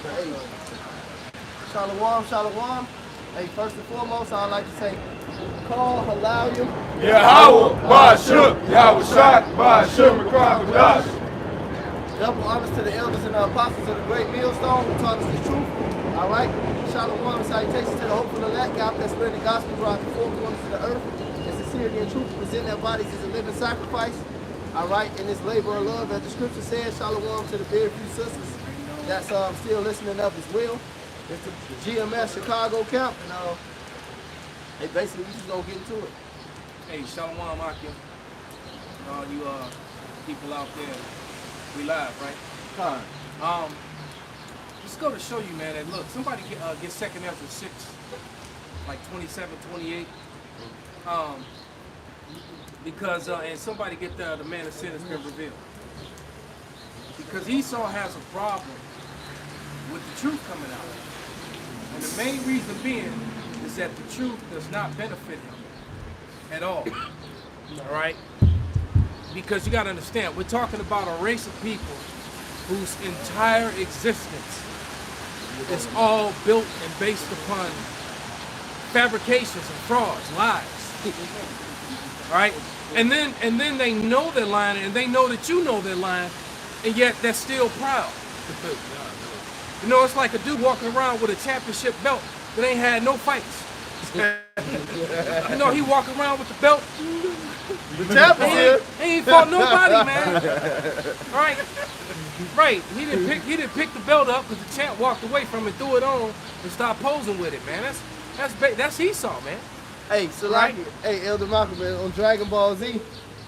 Hey, Shalom, Shalom. Hey, first and foremost, I'd like to say, call Halalium. Yahweh, Ba'ashuk, Yahweh Shai, Ba'ashuk, McCraw, Double honors to the elders and the apostles of the great millstone who taught us the truth. All right. Shalom and salutations to the hopeful elect, God that spread the gospel throughout the four corners of the earth. And sincerity and truth present their bodies as a living sacrifice. All right. In this labor of love, as the scripture says, shalom to the very few sisters that's still listening up as well. It's the GMS Chicago camp, and hey, basically we just gonna get into it. Hey, Shalom Akim. All you people out there, we live, right? Time. Just go to show you, man, that look, somebody get 2nd Ezra 6, like 27, 28. Because and somebody get the man of sin has been revealed. Because Esau has a problem with the truth coming out. And the main reason being is that the truth does not benefit him at all. All right? Because you got to understand, we're talking about a race of people whose entire existence is all built and based upon fabrications and frauds, lies. All right? And then they know they're lying, and they know that you know they're lying, and yet they're still proud. You know, it's like a dude walking around with a championship belt that ain't had no fights. You know, he walking around with the belt. The champ is here. He ain't fought nobody, man. All right, right. He didn't pick the belt up because the champ walked away from it, threw it on, and started posing with it, man. That's Esau, man. Hey, so Right. hey, Elder Malcolm, man, on Dragon Ball Z,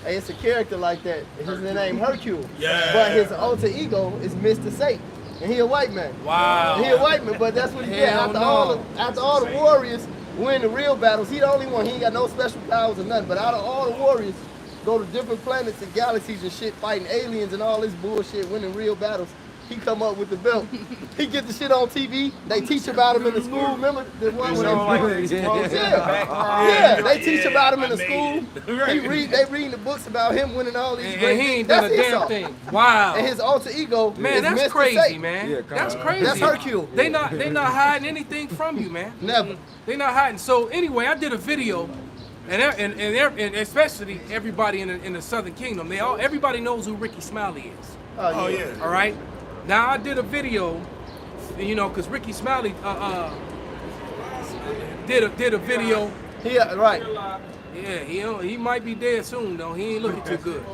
hey, it's a character like that. His name Hercule. Yeah. But his alter ego is Mr. Satan. And he a white man. Wow. He a white man, but that's what he get. Hell After all the warriors win the real battles, he the only one. He ain't got no special powers or nothing. But out of all the warriors, go to different planets and galaxies and shit, fighting aliens and all this bullshit, winning real battles. He come up with the belt. He get the shit on TV. They teach about him in the school. Remember the one when they teach about him in the school. They reading the books about him winning all these great And he ain't done a damn Esau. thing. Wow. And his alter ego Man, is that's Mr. crazy, Satan. man. Yeah, That's crazy. That's Hercule. They not hiding anything from you, man. Never. They not hiding. So anyway, I did a video, and especially everybody in the Southern Kingdom, everybody knows who Ricky Smiley is. Oh, yeah. All right. Now I did a video, you know, because Ricky Smiley did a video. Yeah, right. Yeah, he might be dead soon though. He ain't looking too good.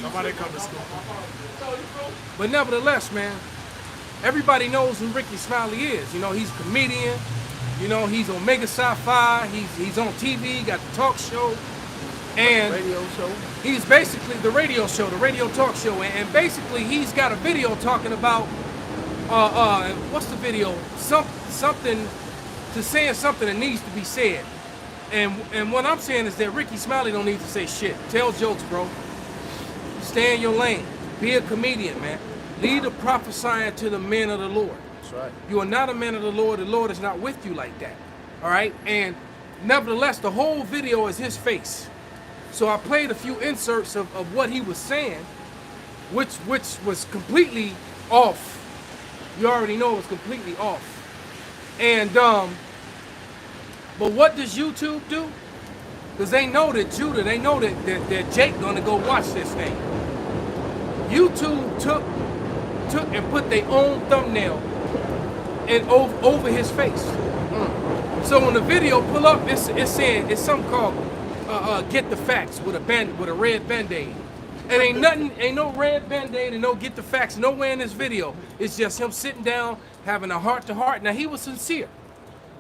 Somebody come to school. But nevertheless, man, everybody knows who Ricky Smiley is. You know, he's a comedian. You know, he's on Mega Sci-Fi. He's on TV. Got the talk show, and Radio show. he's basically the radio show, the radio talk show, and basically he's got a video talking about what's the video? Something to saying something that needs to be said. And what I'm saying is that Ricky Smiley don't need to say shit. Tell jokes, bro. Stay in your lane. Be a comedian, man. Lead the prophesying to the men of the Lord. That's right. You are not a man of the Lord. The Lord is not with you like that. All right? And nevertheless, the whole video is his face. So I played a few inserts of what he was saying, which was completely off. You already know it was completely off. And but what does YouTube do? Because they know that they know that Jake gonna go watch this thing. YouTube took and put their own thumbnail and over his face. So when the video pull up, it's saying it's something called "Get the Facts" with a red band-aid. And ain't no red band-aid and no "Get the Facts" nowhere in this video. It's just him sitting down having a heart-to-heart. Now he was sincere.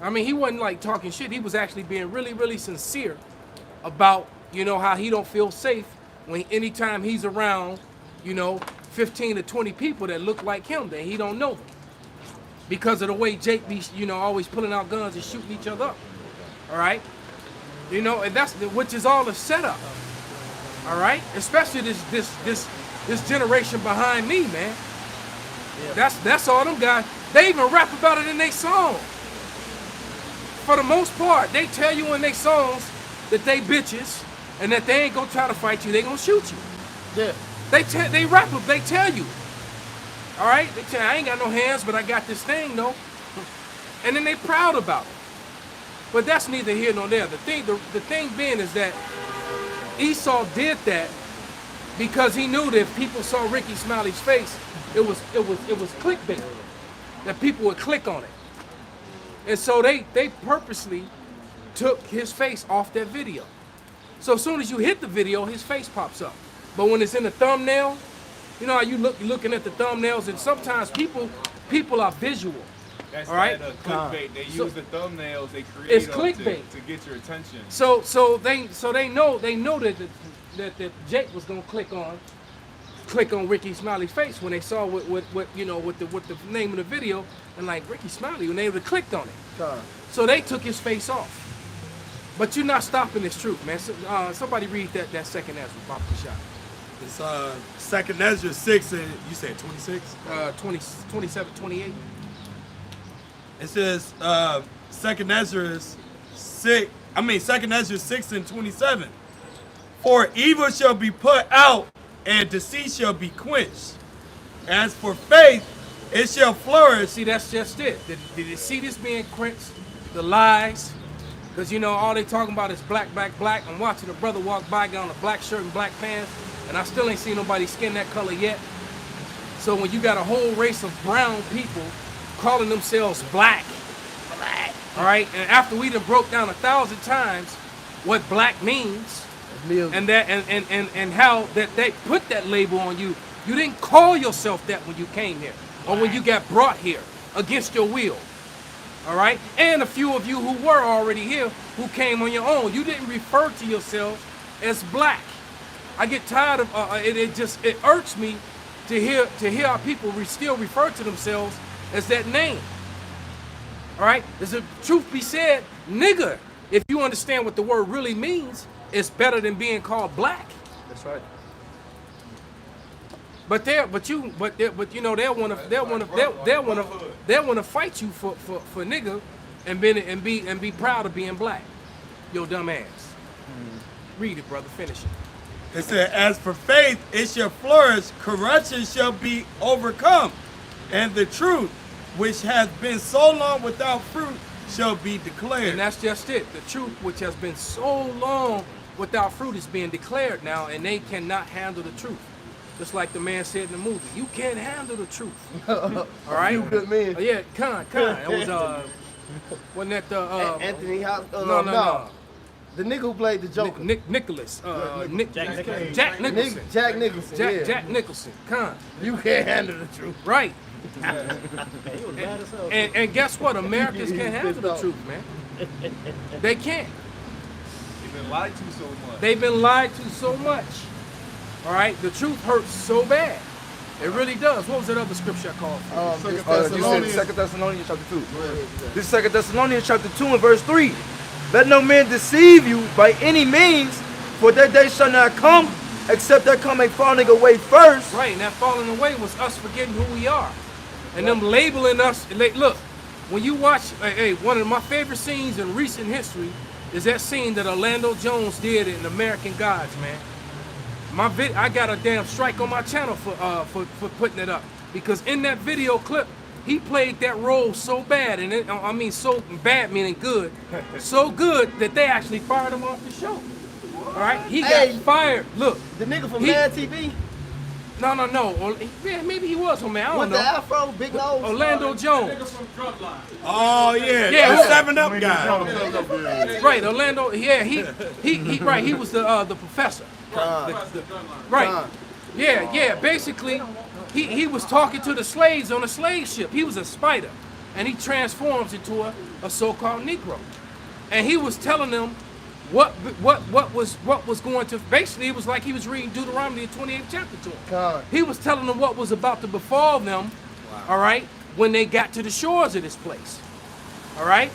I mean, he wasn't like talking shit. He was actually being really, really sincere about, you know, how he don't feel safe when anytime he's around, you know, 15 to 20 people that look like him that he don't know them. Because of the way Jake be, you know, always pulling out guns and shooting each other up. All right? You know, and which is all a setup. All right? Especially this generation behind me, man. Yeah. That's all them guys. They even rap about it in their song. For the most part, they tell you in their songs that they bitches, and that they ain't gonna try to fight you, they gonna shoot you. Yeah. They rap them, they tell you. All right, they tell you, I ain't got no hands, but I got this thing though. And then they proud about it. But that's neither here nor there. The thing being is that Esau did that because he knew that if people saw Ricky Smiley's face, it was clickbait. That people would click on it. And so they purposely took his face off that video. So as soon as you hit the video, his face pops up. But when it's in the thumbnail, you know how you're looking at the thumbnails, and sometimes people are visual. That's all right. That, clickbait. They use the thumbnails they create It's clickbait to get your attention. So they know that Jake was gonna click on Ricky Smiley's face when they saw what the name of the video, and like Ricky Smiley, when they would have clicked on it. So they took his face off. But you're not stopping this truth, man. So, somebody read that second Ezra, Papa Shot. It's second Ezra 6 and you said 26? 27, 28. It says second Ezra 6. Second Ezra 6 and 27. For evil shall be put out, and deceit shall be quenched. As for faith, it shall flourish. See, that's just it. Did you see this being quenched? The lies. Because, all they talking about is black, black, black. I'm watching a brother walk by, got on a black shirt and black pants, and I still ain't seen nobody skin that color yet. So when you got a whole race of brown people calling themselves black, all right, and after we done broke down 1,000 times what black means, and that and how that they put that label on you, you didn't call yourself that when you came here or when you got brought here against your will. All right, and a few of you who were already here who came on your own, you didn't refer to yourselves as black. I get tired of it irks me to hear our people still refer to themselves as that name. All right, there's a truth be said, nigger, if you understand what the word really means, it's better than being called black. That's right. But they'll want to fight you for nigga and be proud of being black. Yo, dumb ass. Read it, brother. Finish it. It said, as for faith, it shall flourish, corruption shall be overcome, and the truth, which has been so long without fruit, shall be declared. And that's just it. The truth, which has been so long without fruit, is being declared now, and they cannot handle the truth. Just like the man said in the movie, you can't handle the truth. All right? You good man. Yeah, Khan. It was, wasn't that the... Anthony Hopkins? No. The nigga who played the Joker. Nicholas. Jack Nicholson. Jack Nicholson. Jack Nicholson. Khan. You can't handle the truth. Right. And guess what? Americans can't handle the truth, man. They can't. They've been lied to so much. They've been lied to so much. All right? The truth hurts so bad. It really does. What was that other scripture I called for? You said 2 Thessalonians chapter 2. This is 2 Thessalonians chapter 2 and verse 3. Let no man deceive you by any means, for that day shall not come, except there come a falling away first. Right, and that falling away was us forgetting who we are. And them labeling us. Look, when you watch, one of my favorite scenes in recent history is that scene that Orlando Jones did in American Gods, man. I got a damn strike on my channel for putting it up. Because in that video clip, he played that role so bad, and so bad meaning good, so good that they actually fired him off the show. All right, he got fired. Look, the nigga from Mad TV. No. Yeah, maybe he was on man. I don't With know. the afro, big nose. Orlando Jones. Oh yeah, Yeah, the 7-Up guy. Right, Orlando. Yeah, he right. He was the professor. Right. Yeah. Basically, he was talking to the slaves on a slave ship. He was a spider, and he transforms into a so-called Negro, and he was telling them what was going to. Basically, it was like he was reading Deuteronomy, the 28th chapter to them. He was telling them what was about to befall them. Wow. All right, when they got to the shores of this place. All right,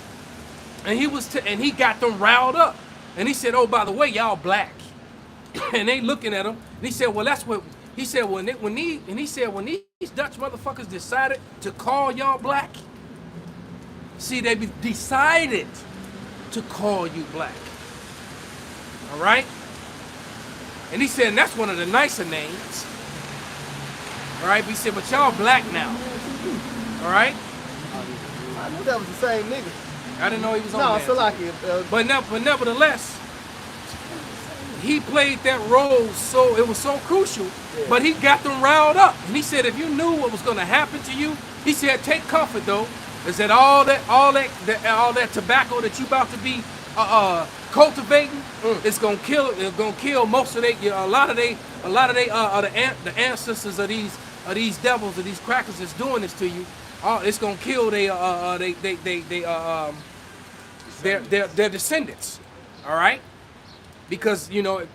and he got them riled up, and he said, "Oh, by the way, y'all black." And they looking at him. And he said, "Well, that's what." He said, when these Dutch motherfuckers decided to call y'all black, see, they decided to call you black. All right? And he said, and that's one of the nicer names. All right, but he said, but y'all black now. All right? I knew that was the same nigga. I didn't know he was on No, there. Salaki. But nevertheless, he played that role so it was so crucial. But he got them riled up, and he said, if you knew what was going to happen to you, he said, take comfort though, is that all that tobacco that you about to be cultivating, it's gonna kill most of a lot of the ancestors of these devils, of these crackers that's doing this to you. It's gonna kill their descendants. All right, because you know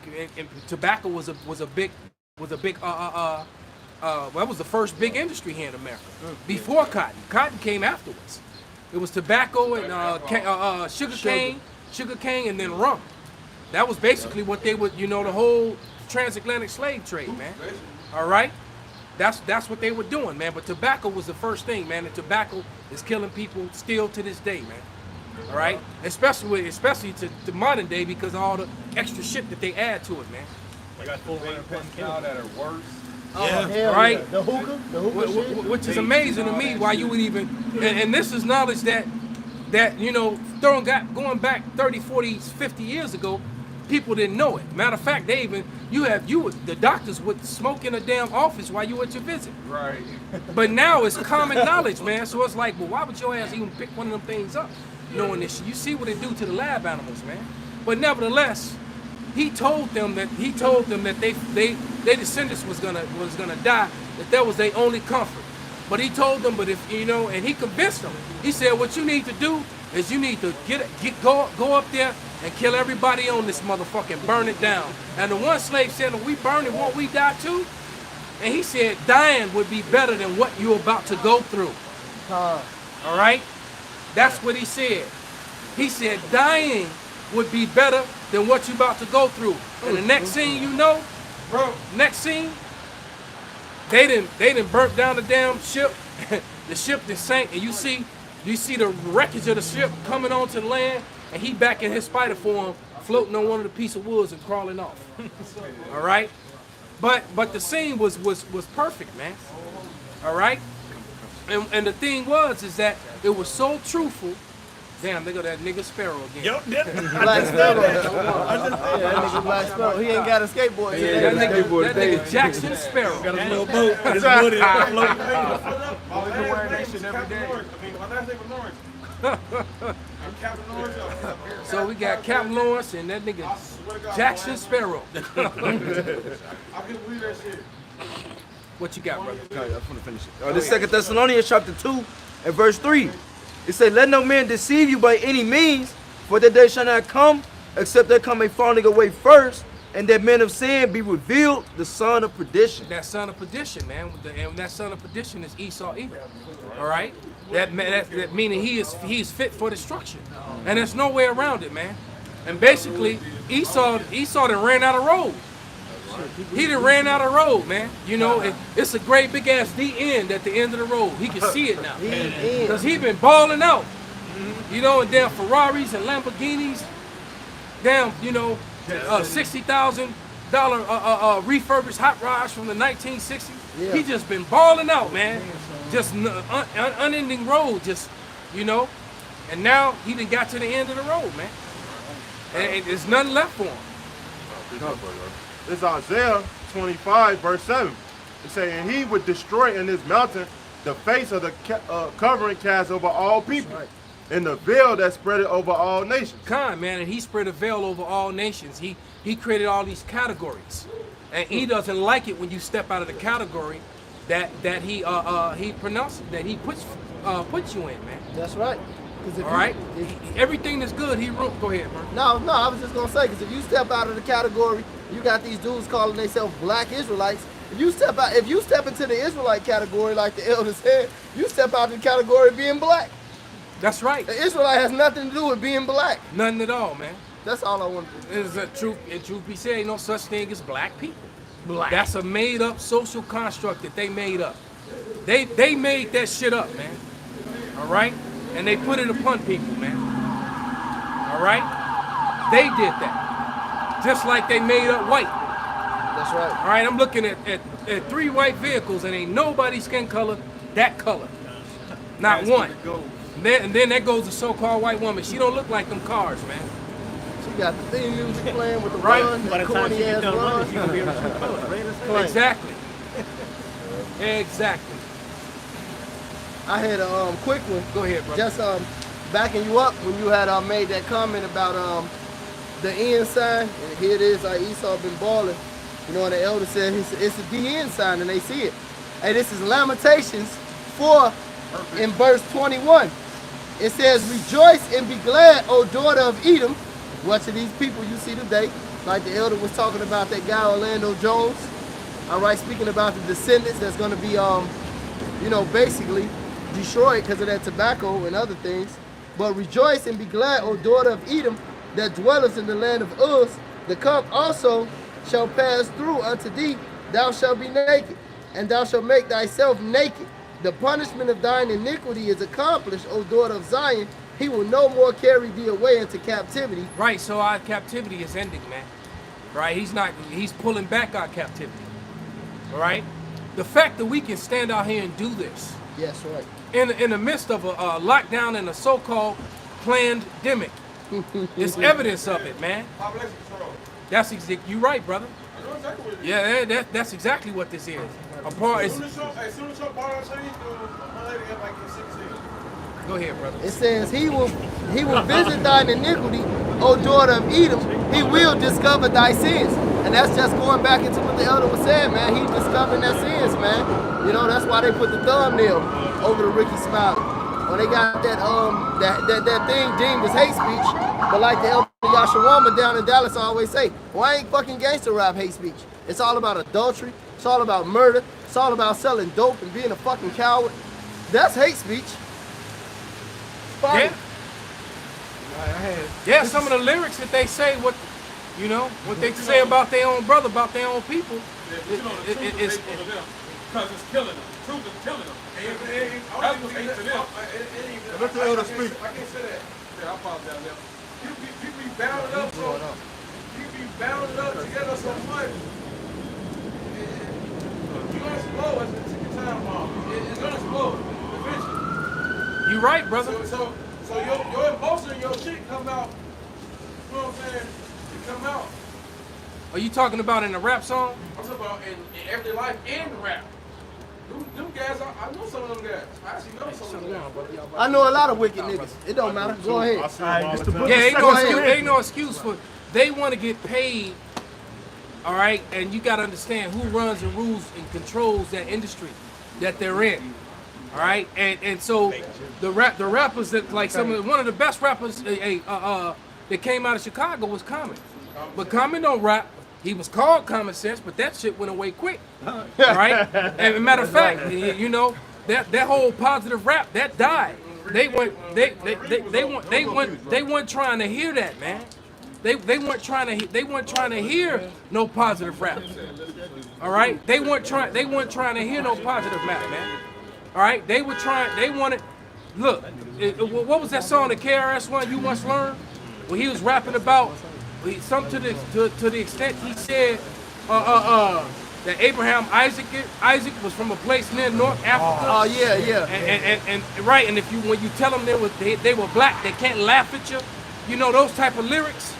tobacco was a big that was the first big industry here in America. Before cotton. Cotton came afterwards. It was tobacco and sugar cane, and then rum. That was basically what they would, the whole transatlantic slave trade, man. All right? That's what they were doing, man. But tobacco was the first thing, man. And tobacco is killing people still to this day, man. All right? Especially to modern day because of all the extra shit that they add to it, man. They got the vapors now that are worse. Yeah. Hell Right? yeah. The hookah shit. Which is amazing to me why you would even, and this is knowledge that going back 30, 40, 50 years ago, people didn't know it. Matter of fact, the doctors would smoke in a damn office while you were at your visit. Right. But now it's common knowledge, man. So it's like, well, why would your ass even pick one of them things up, knowing this shit? You see what it do to the lab animals, man. But nevertheless, he told them that their descendants was gonna die, that that was their only comfort. But he told them, but if and he convinced them. He said, what you need to do is you need to go up there and kill everybody on this motherfucker and burn it down. And the one slave said, if we burn it, won't we die too? And he said, dying would be better than what you're about to go through. All right? That's what he said. He said, dying would be better than what you're about to go through. And the next scene next scene, they didn't burnt down the damn ship. The ship that sank, and you see the wreckage of the ship coming onto the land, and he back in his spider form, floating on one of the piece of woods and crawling off. All right, but the scene was perfect, man. All right, and the thing is that it was so truthful. Damn, they got that nigga Sparrow again. Yup, Black Sparrow. That nigga Black Sparrow. He ain't got a skateboard today. That nigga Jackson Sparrow. got a little boat. It's wooded. I've been wearing that shit every day. My last name was Lawrence. I'm Captain Lawrence. So we got Captain Lawrence and that nigga Jackson Sparrow. I couldn't believe that shit. What you got, brother? Okay, I'm gonna finish it. This 2 Thessalonians chapter 2 and verse 3. It says, let no man deceive you by any means, for that day shall not come, except there come a falling away first, and that men of sin be revealed, the son of perdition. That son of perdition, man. And that son of perdition is Esau Edom. All right? That meaning he is fit for destruction. And there's no way around it, man. And basically, Esau done ran out of road. He done ran out of road, man. It's a great big ass D end at the end of the road. He can see it now. Because he been balling out. And damn Ferraris and Lamborghinis. Damn, $60,000 refurbished hot rods from the 1960s. Yeah. He just been balling out, man. Just unending road, and now he done got to the end of the road, man. And there's nothing left for him. This is Isaiah 25, verse 7. It says, and he would destroy in this mountain the face of the covering cast over all people, and the veil that spread it over all nations. Kind, man, and he spread a veil over all nations. He created all these categories, and he doesn't like it when you step out of the category that he pronounced, that he puts you in, man. That's right. All right. Everything that's good, go ahead, bro. No, I was just gonna say, because if you step out of the category, you got these dudes calling themselves black Israelites. If you step into the Israelite category, like the elder said, you step out of the category of being black. That's right. The Israelite has nothing to do with being black. Nothing at all, man. That's all I want to do. It's a truth. And truth be said, ain't no such thing as black people. That's a made-up social construct that they made up. They made that shit up, man. All right, and they put it upon people, man. All right, they did that. Just like they made up white. That's right. All right, I'm looking at 3 white vehicles and ain't nobody skin color that color. Not one. And then that goes the so-called white woman. She don't look like them cars, man. She got the theme music playing with the Right. run, By the the time she corny gets ass done running, run. she gonna be able to shoot colors. Right? That's Exactly. Exactly. I had a quick one. Go ahead, brother. Just backing you up when you had made that comment about the end sign. And here it is, Esau been balling. You know, and the elder said it's a DN sign, and they see it. Hey, this is Lamentations 4 in verse 21. It says, "Rejoice and be glad, O daughter of Edom." What of these people you see today, like the elder was talking about that guy Orlando Jones. All right, speaking about the descendants that's going to be, you know, basically destroyed because of that tobacco and other things. But rejoice and be glad, O daughter of Edom, that dwellest in the land of Uz. The cup also shall pass through unto thee. Thou shalt be naked, and thou shalt make thyself naked. The punishment of thine iniquity is accomplished, O daughter of Zion. He will no more carry thee away into captivity. Right, so our captivity is ending, man. Right, he's pulling back our captivity. All right? The fact that we can stand out here and do this Yes, right. in the midst of a lockdown and a so-called pandemic, it's evidence of it, man. Population control. That's you right, brother. I know exactly what it is. Yeah, that's exactly what this is. A part As is. soon as your bar change, my lady got like 16. Go ahead, brother. It says, he will visit thine iniquity, O daughter of Edom. He will discover thy sins. And that's just going back into what the elder was saying, man. He discovering their sins, man. You know, that's why they put the thumbnail over the Ricky Smiley. When they got that thing deemed as hate speech. But like the elder Yashawama down in Dallas always say, why ain't fucking gangster rap hate speech? It's all about adultery. It's all about murder. It's all about selling dope and being a fucking coward. That's hate speech. Yeah. Yeah, some of the lyrics that they say, what they say about their own brother, about their own people, Yeah, but you know, the truth is hateful to them because it's killing them. The truth is killing them. That's what's hate to them. Let the elder speak. I can't say that. Yeah, I apologize. You be bound up so you be bound up together so much. You're gonna explode as the time bomb. It's gonna explode eventually. You right, brother. So your emotion, your shit come out. You know what I'm saying? It come out. Are you talking about in a rap song? I'm talking about in everyday life and rap. Them guys, I know some of them guys. I actually know some of them guys. I know a lot of wicked niggas. It don't matter. Go ahead. Yeah, ain't no excuse for. They want to get paid. All right, and you got to understand who runs and rules and controls that industry that they're in. All right, and so the rappers that like one of the best rappers that came out of Chicago was Common, but Common don't rap. He was called Common Sense, but that shit went away quick. All right, and a matter of fact, you know that whole positive rap that died. They weren't trying to hear that, man. They weren't trying to hear no positive rap. All right, they weren't trying to hear no positive rap, man. All right, they wanted. Look, what was that song that KRS-One you once learned? When he was rapping about some to the extent he said that Abraham Isaac was from a place near North Africa. Oh yeah. And right, and if when you tell them they were black, they can't laugh at you. You know those type of lyrics.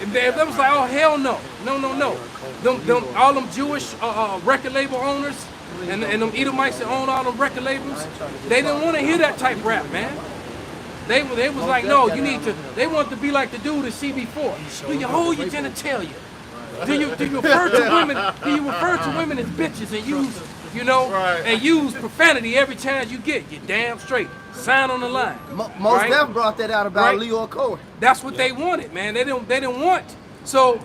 And they was like, oh hell no. Them all them Jewish record label owners and them Edomites that own all them record labels, they didn't want to hear that type rap, man. They was like, no, you need to. They want to be like the dude at CB4. Do you hold your genitalia? Do you refer to women? Do you refer to women as bitches and use, and use profanity every chance you get? You're damn straight. Sign on the line. Most Def brought that out about Right. Leo Cohen. That's what they wanted, man. They didn't want. So,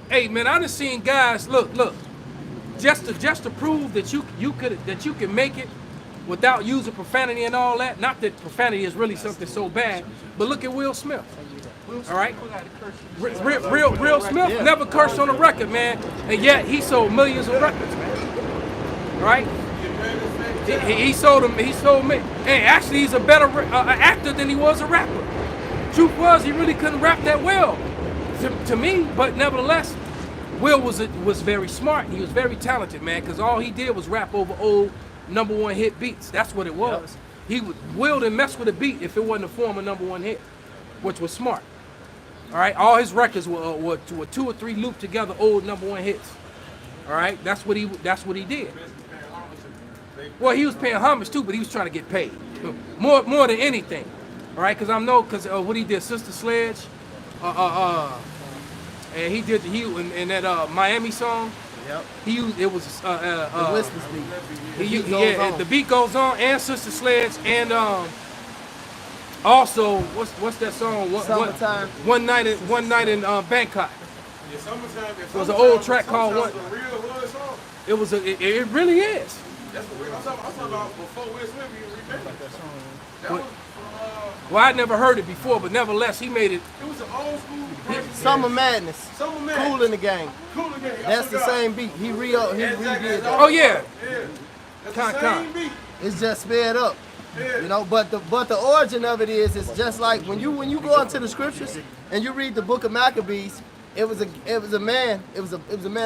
hey, man, I done seen guys look, just to prove that you can make it without using profanity and all that. Not that profanity is really something so bad, but look at Will Smith. All right, Will Smith never cursed on a record, man, and yet he sold millions of records, man. All right. He sold them. And actually, he's a better actor than he was a rapper. Truth was, he really couldn't rap that well, to me. But nevertheless, Will was very smart. He was very talented, man, because all he did was rap over old #1 hit beats. That's what it was. Will didn't mess with a beat if it wasn't a form of #1 hit, which was smart. All right, all his records were 2 or 3 looped together old #1 hits. All right, that's what he did. Well, he was paying homage too, but he was trying to get paid more than anything. All right, because what he did, Sister Sledge, and he did in that Miami song. Yep. He used it was The Whispers beat. the beat goes on, and Sister Sledge, and also what's that song? Summertime. One night in Bangkok. Yeah, summertime. It was an old track called what? A real hood song. It really is. That's what I'm talking about before Will Smith even remade that song. That was from, Well, I'd never heard it before, but nevertheless, he made it. it was an old school version. Summer Madness. Summer Madness. Cool in the Game. Cool again. That's the same beat. He redid that. Oh yeah. Yeah. That's Con. the same beat. It's just sped up. Yeah. You know, but the origin of it is it's just like when you go into the scriptures and you read the book of Maccabees, it was a man of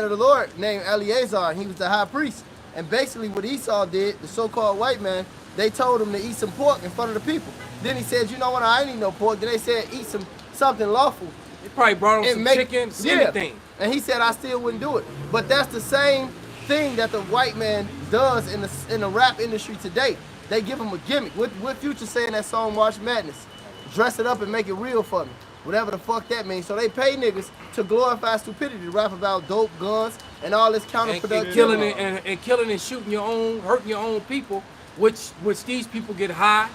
the Lord named Eleazar, and he was the high priest. And basically what Esau did, the so-called white man, they told him to eat some pork in front of the people. Then he said, you know what, I ain't eat no pork. Then they said, eat something lawful. He probably brought him some make- chicken, yeah. anything. And he said, I still wouldn't do it. But that's the same thing that the white man does in the rap industry today. They give him a gimmick. What Future saying that song March Madness? Dress it up and make it real for me. Whatever the fuck that means. So they pay niggas to glorify stupidity, to rap about dope, guns, and all this counterproductive. And killing and shooting your own, hurting your own people, which these people get high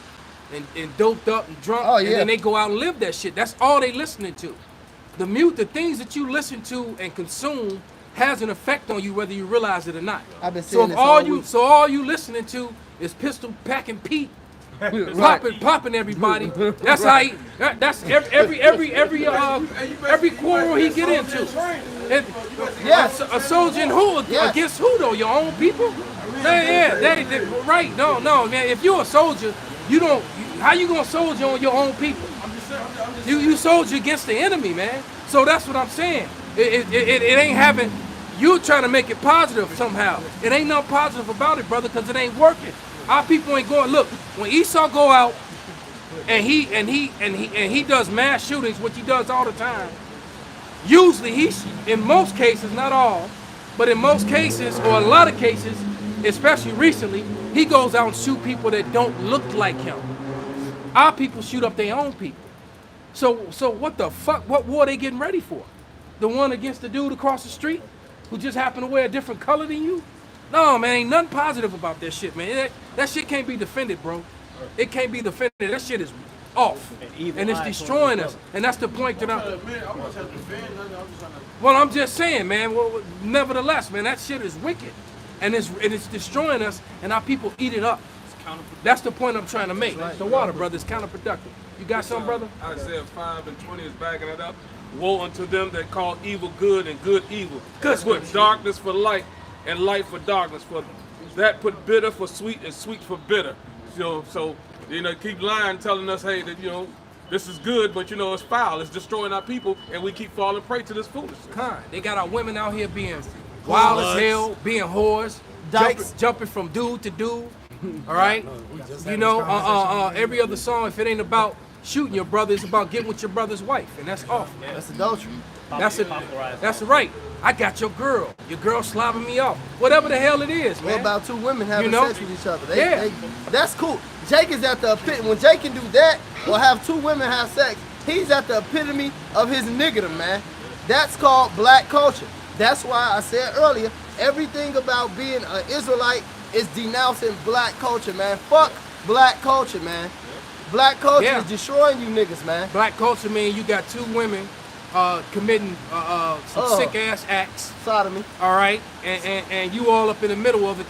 and doped up and drunk, Oh, yeah. and then they go out and live that shit. That's all they listening to. The things that you listen to and consume has an effect on you whether you realize it or not. I've been So saying if this all all week. all you listening to is Pistol Packing Pete, popping everybody. That's how he. That's every quarrel he get into. And Yes. a soldier in who Yes. against who though? Your own people? Right. No, man. If you're a soldier, you don't. How you gonna soldier on your own people? You soldier against the enemy, man. So that's what I'm saying. It ain't having. You trying to make it positive somehow. It ain't nothing positive about it, brother, because it ain't working. Our people ain't going. Look, when Esau go out and he does mass shootings, which he does all the time. Usually in most cases, not all, but in most cases or a lot of cases, especially recently, he goes out and shoot people that don't look like him. Our people shoot up their own people. So what the fuck? What war they getting ready for? The one against the dude across the street who just happened to wear a different color than you? No, man, ain't nothing positive about that shit, man. That shit can't be defended, bro. It can't be defended. That shit is off, and it's destroying us. And that's the point that I'm. Man, I'm not trying to defend nothing. I'm just trying to. Well, I'm just saying, man. Well, nevertheless, man, that shit is wicked, and it's destroying us, and our people eat it up. That's the point I'm trying to make. The water, brother, is counterproductive. You got something, brother? Isaiah 5:20 is backing it up. Woe unto them that call evil good and good evil. Good Put scripture. darkness for light and light for darkness. For that put bitter for sweet and sweet for bitter. So keep lying, telling us, hey, that this is good, but it's foul. It's destroying our people, and we keep falling prey to this foolishness. They got our women out here being wild as hell, being whores, jumping from dude to dude. All right, every other song, if it ain't about shooting your brother, it's about getting with your brother's wife, and that's awful. That's adultery. That's right. I got your girl. Your girl slobbing me off. Whatever the hell it is, man. What about two women having You know? sex with each other? Yeah. That's cool. Jake is at the epitome. When Jake can do that or have two women have sex, he's at the epitome of his niggerdom, man. That's called black culture. That's why I said earlier, everything about being an Israelite is denouncing black culture, man. Fuck black culture, man. Black culture Yeah. is destroying you niggas, man. Black culture, man. You got two women committing some sick ass acts. Sodomy. All right, and you all up in the middle of it,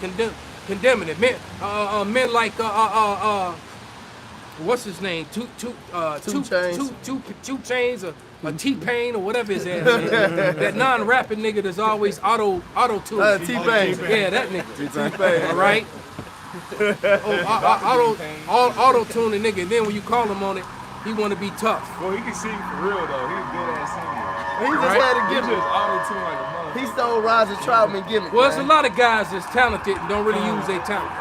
condemning it. Men like what's his name? Two Chainz or T-Pain or whatever his ass is. That non-rapping nigga that's always auto tune. T-Pain. Yeah, that nigga. T-Pain. All right. Auto tuning nigga. And then when you call him on it, he want to be tough. Well, he can sing for real though. He's good at singing. He just Right. had to He get just auto-tune like a motherfucker. He stole Roger Troutman gimmick. Well, there's a man. lot of guys that's talented and don't really use their talent.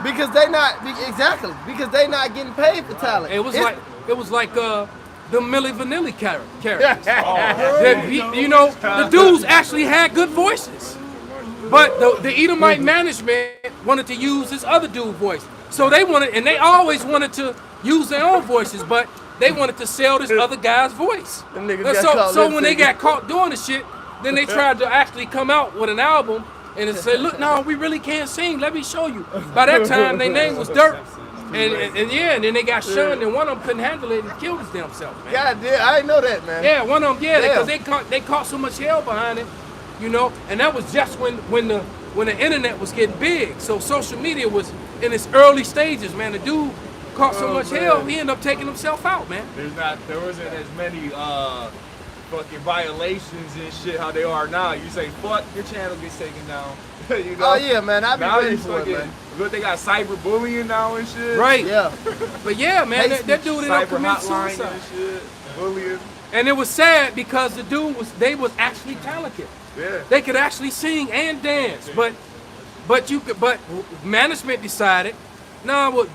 Because they not exactly because they not getting paid for talent. It was like the Milli Vanilli characters. You know, the dudes actually had good voices, but the Edomite management wanted to use this other dude's voice. So they wanted, and they always wanted to use their own voices, but they wanted to sell this other guy's voice. Them niggas And got caught so lip when they syncing. got caught doing the shit, then they tried to actually come out with an album and it said, look, no, we really can't sing. Let me show you. By that time, their name was Dirt. And then they got shunned, and one of them couldn't handle it and killed his damn self, man. God damn, I didn't know that, man. Yeah, one of them, yeah, Damn. because they caught so much hell behind it, you know, and that was just when the internet was getting big. So social media was in its early stages, man. The dude caught so much hell, he ended up taking himself out, man. There wasn't as many fucking violations and shit how they are now. You say fuck, your channel gets taken down. You know? Oh yeah, man, I be Now ready you for it, fucking man. look, they got cyberbullying now and shit. Right. Yeah. But yeah, man, that dude ended up Cyber committing hotline suicide. and shit. Bullying. And it was sad because the dude was actually talented. Yeah. They could actually sing and dance, but management decided, no, well,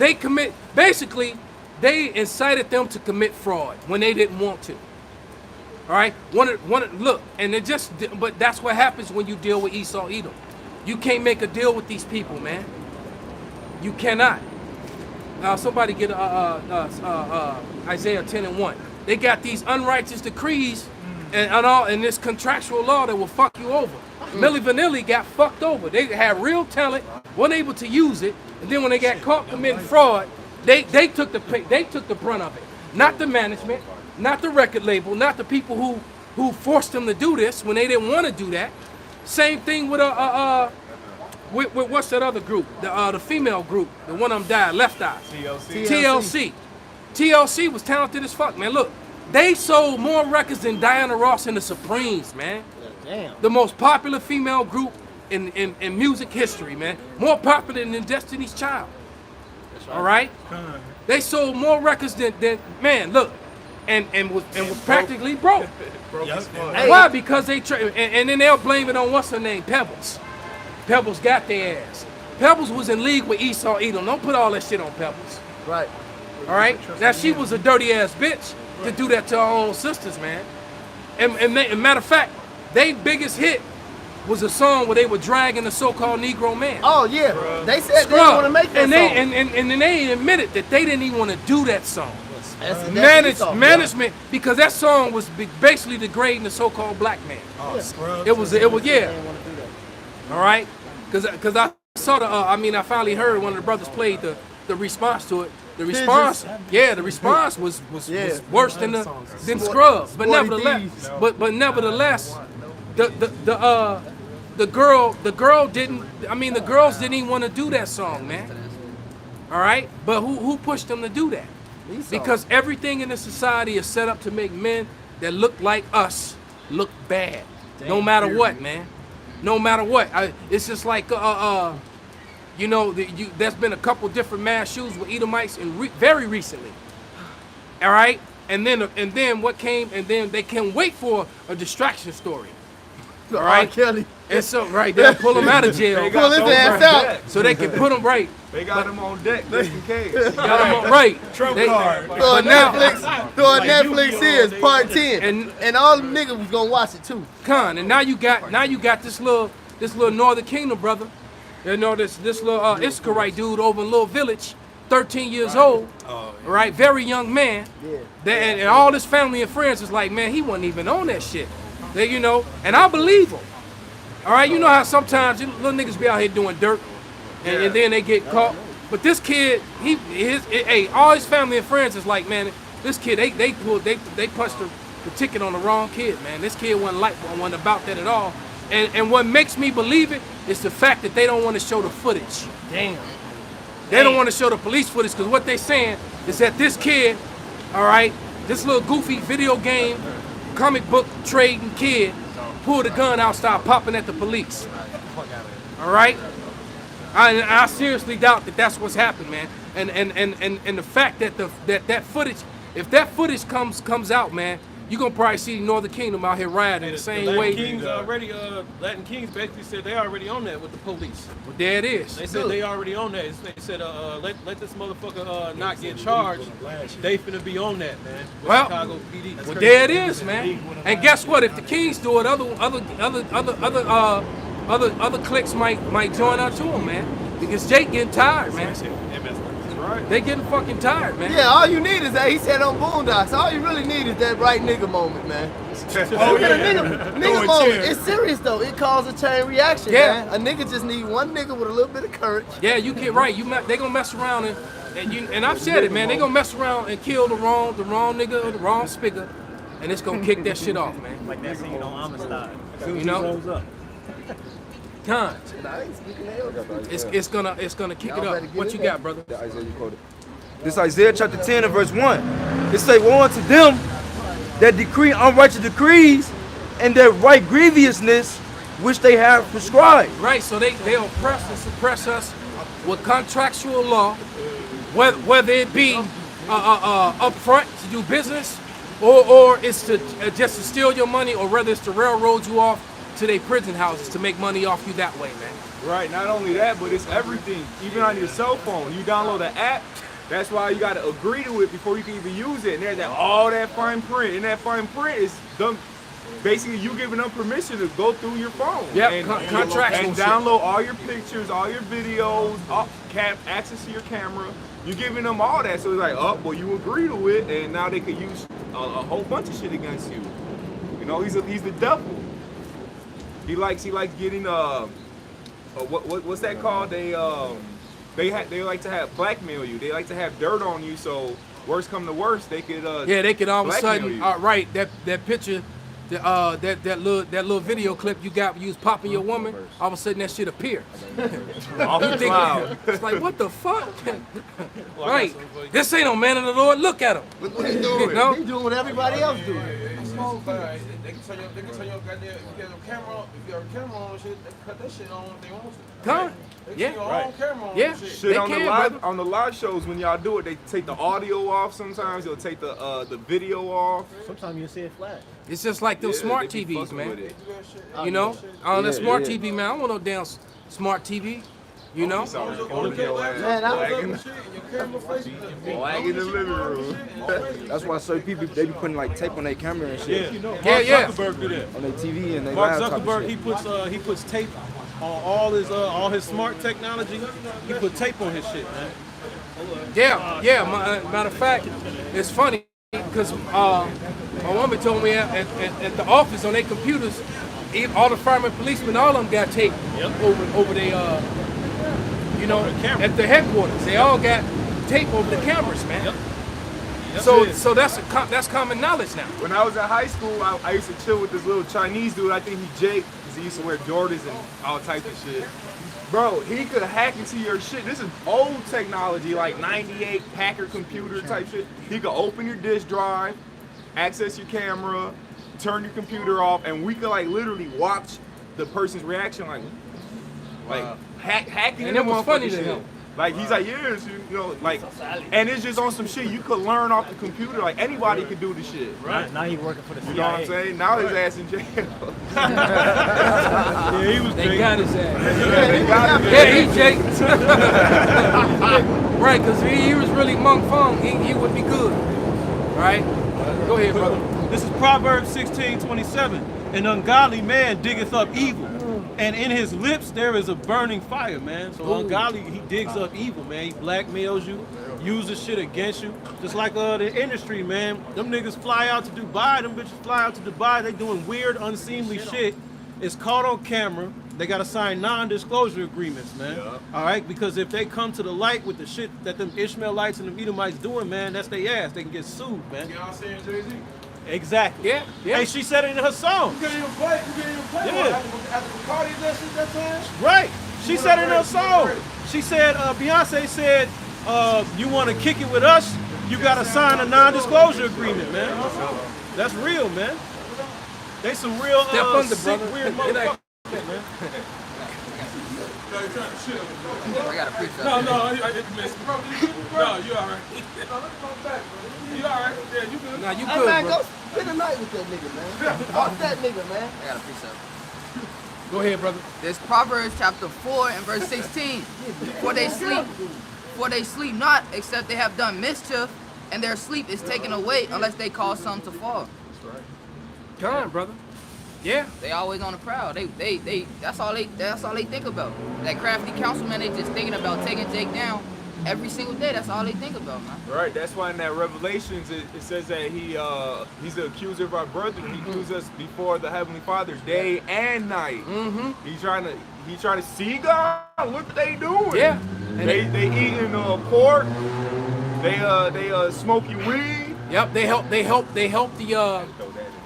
basically they incited them to commit fraud when they didn't want to. All right, look, and but that's what happens when you deal with Esau Edom. You can't make a deal with these people, man. You cannot. Somebody get Isaiah 10:1. They got these unrighteous decrees and this contractual law that will fuck you over. Milli Vanilli got fucked over. They had real talent, weren't able to use it, and then when they got caught committing fraud, they took the brunt of it. Not the management, not the record label, not the people who forced them to do this when they didn't want to do that. Same thing with with what's that other group? The female group, the one of them died, Left Eye. TLC. TLC was talented as fuck, man. Look, they sold more records than Diana Ross and the Supremes, man. Damn. The most popular female group in music history, man. More popular than Destiny's Child. All right? They sold more records than man, look, and was practically broke. Why? Because they and then they'll blame it on what's her name, Pebbles. Pebbles got their ass. Pebbles was in league with Esau Edom. Don't put all that shit on Pebbles. Right. All right? Now she was a dirty ass bitch to do that to her own sisters, man. And matter of fact, their biggest hit was a song where they were dragging the so-called Negro man. Oh yeah. They said they didn't want to make that and song. and then they admitted that they didn't even want to do that song. That's Esau, Management, because that song was basically degrading the so-called black man. It was yeah. All right, because I saw I finally heard one of the brothers played the response to it. The response, was worse than Scrubs. But nevertheless, the girls didn't even want to do that song, man. All right, but who pushed them to do that? Because everything in the society is set up to make men that look like us look bad, no matter what, man. No matter what. It's just like there's been a couple different mass shootings with Edomites very recently. All right, and then what came, and then they can't wait for a distraction story. All right, Kelly. And so they'll pull him out of jail. Pull his ass out. So they can put him right. They got him on deck just in case. Got him on right. Trump card. Throw a Netflix here's part 10. And all them niggas was gonna watch it too. And now you got this little Northern Kingdom brother. You know, this little Iscarite dude over in Little Village, 13 years old. Right, very young man. Yeah. And all his family and friends was like, man, he wasn't even on that shit. And I believe him. All right, you know how sometimes little niggas be out here doing dirt, and then they get caught. But this kid, all his family and friends is like, man, this kid, they punched the ticket on the wrong kid, man. This kid wasn't about that at all. And what makes me believe it is the fact that they don't want to show the footage. Damn. They don't want to show the police footage because what they saying is that this kid, all right, this little goofy video game, comic book trading kid, pulled a gun out, started popping at the police. All right? I seriously doubt that that's what's happened, man. And the fact that that footage, if that footage comes out, man, you gonna probably see Northern Kingdom out here riding the same Latin way. Kings already, Latin Kings basically said they already on that with the police. Well, there it is. They said they already on that. They said, let this motherfucker not get charged. They finna be on that, man. With Well, Chicago PD. Well, there it is, man. And guess what? If the Kings do it, other cliques might join out to them, man. Because Jake getting tired, man. They getting fucking tired, man. Yeah, all you need is that. He said on Boondocks, all you really need is that right nigga moment, man. Oh, Yeah, yeah. nigga moment. It's serious though. It causes a chain reaction, Yeah. man. A nigga just need one nigga with a little bit of courage. Yeah, you get right. They gonna mess around and I've said it, man. They gonna mess around and kill the wrong nigga or the wrong speaker, and it's gonna kick that shit off, man. Like that scene on Amistad. You know, Con, I ain't speaking to hell. it's gonna kick it up. What you got, brother? The Isaiah you quoted. This Isaiah chapter 10 and verse 1. It say, woe unto them that decree unrighteous decrees and that right grievousness which they have prescribed. Right, so they oppress and suppress us with contractual law, whether it be upfront to do business, or it's to just to steal your money, or whether it's to railroad you off to their prison houses to make money off you that way, man. Right, not only that, but it's everything. Even on your cell phone, you download the app. That's why you gotta agree to it before you can even use it. And there's all that fine print, and that fine print is done. Basically, you giving them permission to go through your phone. Yep, and, contractual and shit. download all your pictures, all your videos, access to your camera. You're giving them all that, so it's like, oh, well, you agree to it, and now they could use a whole bunch of shit against you. You know, he's the devil. He likes getting what's that called? They like to have blackmail you. They like to have dirt on you. So worst come to worst, they could They could all of a blackmail sudden, you. right? That picture, that little video clip you got when you was popping your woman. All of a sudden, that shit appear. Off the cloud. It's like, what the fuck? Right? This ain't no man of the Lord. Look at him. Look what he's doing. You know? He doing what everybody else doing. They can tell your goddamn, if you have a camera on, if you have a camera on and shit, they can cut that shit on if they want to. Con. They Yeah. can your own camera on Yeah. and shit. Shit They on can, the live shows when y'all do it, they take the audio off. Sometimes they'll take the video off. Sometimes you see it flat. It's just like them Yeah, smart they be TVs, fucking man. with it. You know, on the Yeah, smart yeah. TV, man. I don't want no damn smart TV. You know. Sorry, holding your ass, Man, I was wagging the living room. That's why certain people, they be putting like tape on their camera and shit. Mark Yeah. Zuckerberg do that. On their TV and their Mark laptop and Zuckerberg, shit. he puts tape on all his smart technology. He put tape on his shit, man. Yeah. Matter of fact, it's funny because my woman told me at the office on their computers, all the firemen, policemen, all of them got tape over their, at the headquarters. They all got tape over the cameras, man. So that's common knowledge now. When I was in high school, I used to chill with this little Chinese dude. I think he Jake, because he used to wear Jordans and all types of shit. Bro, he could hack into your shit. This is old technology, like 98 Packard computer type shit. He could open your disk drive, access your camera, turn your computer off, and we could like literally watch the person's reaction, hacking. And it was funny to shit. him. Like he's like, yeah, you know, like, and it's just on some shit you could learn off the computer. Like anybody could do the shit. Right. Now he working for the CIA. You know what I'm saying? Now his ass in jail. Yeah, he was They got his ass. They got him. Yeah, he Jake. Right, because he was really Monk Fong, he would be good. Right? Go ahead, brother. This is Proverbs 16:27. An ungodly man diggeth up evil, and in his lips there is a burning fire, man. So ungodly, he digs up evil, man. He blackmails you, uses shit against you. Just like the industry, man. Them niggas fly out to Dubai, them bitches fly out to Dubai, they doing weird, unseemly shit. It's caught on camera. They gotta sign non-disclosure agreements, man. All right, because if they come to the light with the shit that them Ishmaelites and them Edomites doing, man, that's their ass. They can get sued, man. Y'all saying Jay-Z? Exactly. Yeah. Hey, she said it in her song. You can't even play. Yeah. After Bacardi that shit that time? Right. She said it in her song. She said, Beyonce said, you want to kick it with us, you got to sign a non-disclosure agreement, man. That's real, man. They some real Step under, sick, brother. weird It ain't- motherfuckers, man. I got a precept. No, I didn't miss it. No, you all right. You all right? Yeah, you good. Now you Hey good, man, bro. go spend the night with that nigga, man. Fuck that nigga, man. I got a precept. Go ahead, brother. There's Proverbs chapter 4 and verse 16. For they sleep not, except they have done mischief, and their sleep is taken away unless they cause some to fall. Come on, brother. Yeah. They always on the prowl. They that's all they think about. That crafty councilman, they just thinking about taking Jake down every single day. That's all they think about, man. Right, that's why in that Revelations it says that he's the accuser of our brothers. He accuses us before the Heavenly Father day and night. He's trying to see God. Look what they doing. Yeah. They eating pork. They smoking weed. Yep. They help the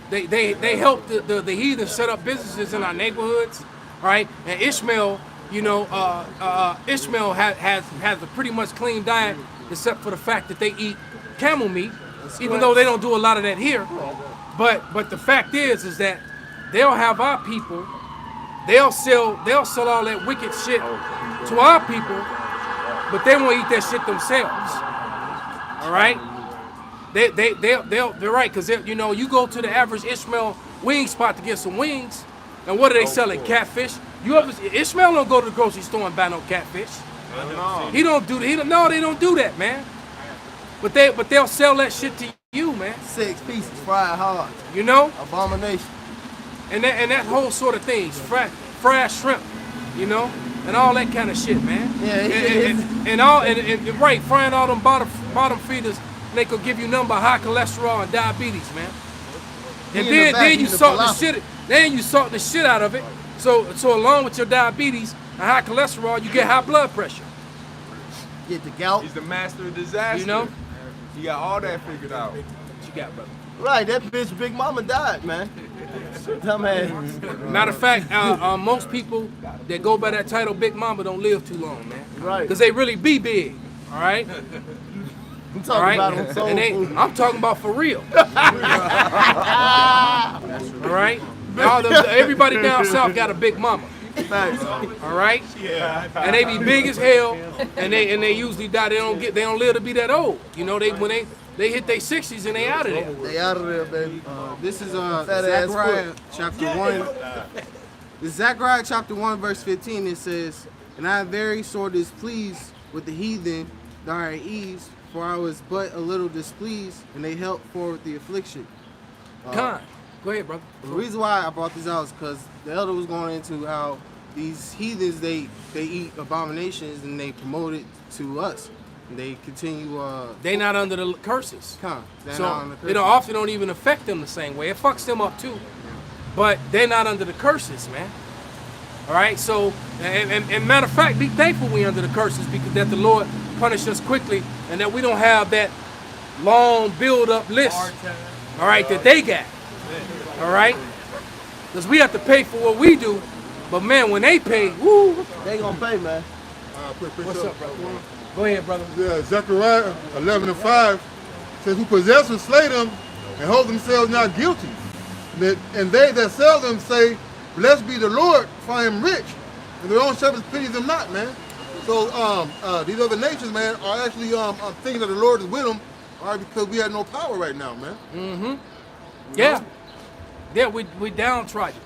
They help the heathen set up businesses in our neighborhoods, right? And Ishmael, Ishmael has a pretty much clean diet, except for the fact that they eat camel meat, even though they don't do a lot of that here. But the fact is that they'll have our people, they'll sell all that wicked shit to our people, but they won't eat that shit themselves. All right? They're right, because you go to the average Ishmael wing spot to get some wings, and what are they selling? Catfish. Ishmael don't go to the grocery store and buy no catfish. He don't do that. No, they don't do that, man. But they'll sell that shit to you, man. 6 pieces fried hard. You know? Abomination. And that whole sort of thing, fried shrimp, and all that kind of shit, man. Yeah, and right, frying all them bottom feeders. They could give you nothing but high cholesterol and diabetes, man. And then you salt the shit. Then you salt the shit out of it. So along with your diabetes and high cholesterol, you get high blood pressure. Get the gout. He's the master of disaster. He got all that figured out. What you got, brother? Right, that bitch Big Mama died, man. Dumbass. Matter of fact, most people that go by that title Big Mama don't live too long, man. Right. Because they really be big, all right? I'm talking about on soul food. I'm talking about for real. All right? Everybody down south got a Big Mama. All right? Yeah. And they be big as hell, and they usually die. They don't live to be that old. When they hit their 60s and they out of there. They out of there, baby. This is Zechariah chapter 1. This is Zechariah chapter 1, verse 15. It says, "And I am very sore displeased with the heathen that are at ease, for I was but a little displeased, and they helped forward the affliction." Con. Go ahead, brother. The reason why I brought this out is because the elder was going into how these heathens, they eat abominations and they promote it to us. And they continue. They not under the curses. So it often don't even affect them the same way. It fucks them up too, but they're not under the curses, man. All right. So, and matter of fact, be thankful we under the curses, because that the Lord punish us quickly, and that we don't have that long build-up list. All right, that they got. All right, because we have to pay for what we do, but man, when they pay, woo, they gonna pay, man. What's up, brother? Go ahead, brother. Yeah, Zechariah 11:5 says, "Who possess and slay them, and hold themselves not guilty. And they that sell them say, Blessed be the Lord, for I am rich. And their own shepherds pity them not, man." So these other nations, man, are actually thinking that the Lord is with them, all right, because we have no power right now, man. Mm-hmm. Yeah. Yeah, we downtrodden,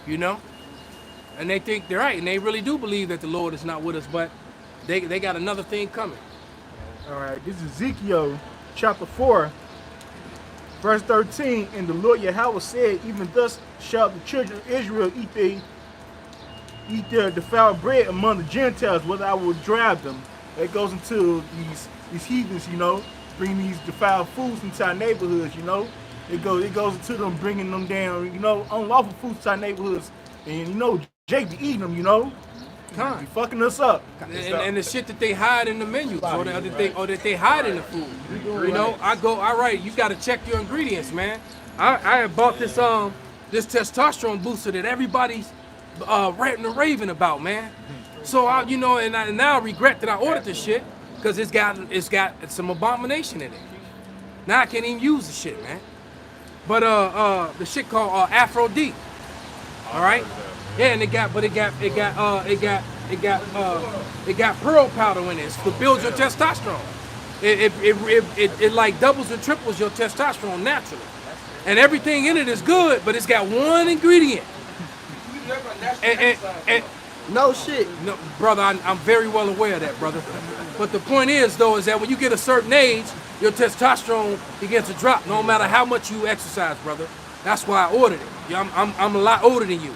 and they think they're right, and they really do believe that the Lord is not with us, but they got another thing coming. All right, this is Ezekiel chapter 4, verse 13, "And the Lord Yahweh said, Even thus shall the children of Israel eat their defiled bread among the Gentiles, whether I will drive them." It goes into these heathens, bringing these defiled foods into our neighborhoods, It goes into them bringing them down, unlawful foods to our neighborhoods, and Jake be eating them, be fucking us up. And the shit that they hide in the menus, or that they hide in the food. All right, you got to check your ingredients, man. I had bought this testosterone booster that everybody's ranting and raving about, man. So and now I regret that I ordered this shit, because it's got some abomination in it. Now I can't even use the shit, man. But the shit called Aphrodite. All right. Yeah, and it got pearl powder in it to build your testosterone. It like doubles and triples your testosterone naturally. And everything in it is good, but it's got one ingredient. And No shit. no, brother, I'm very well aware of that, brother. But the point is, though, is that when you get a certain age, your testosterone begins to drop, no matter how much you exercise, brother. That's why I ordered it. Yeah, I'm a lot older than you,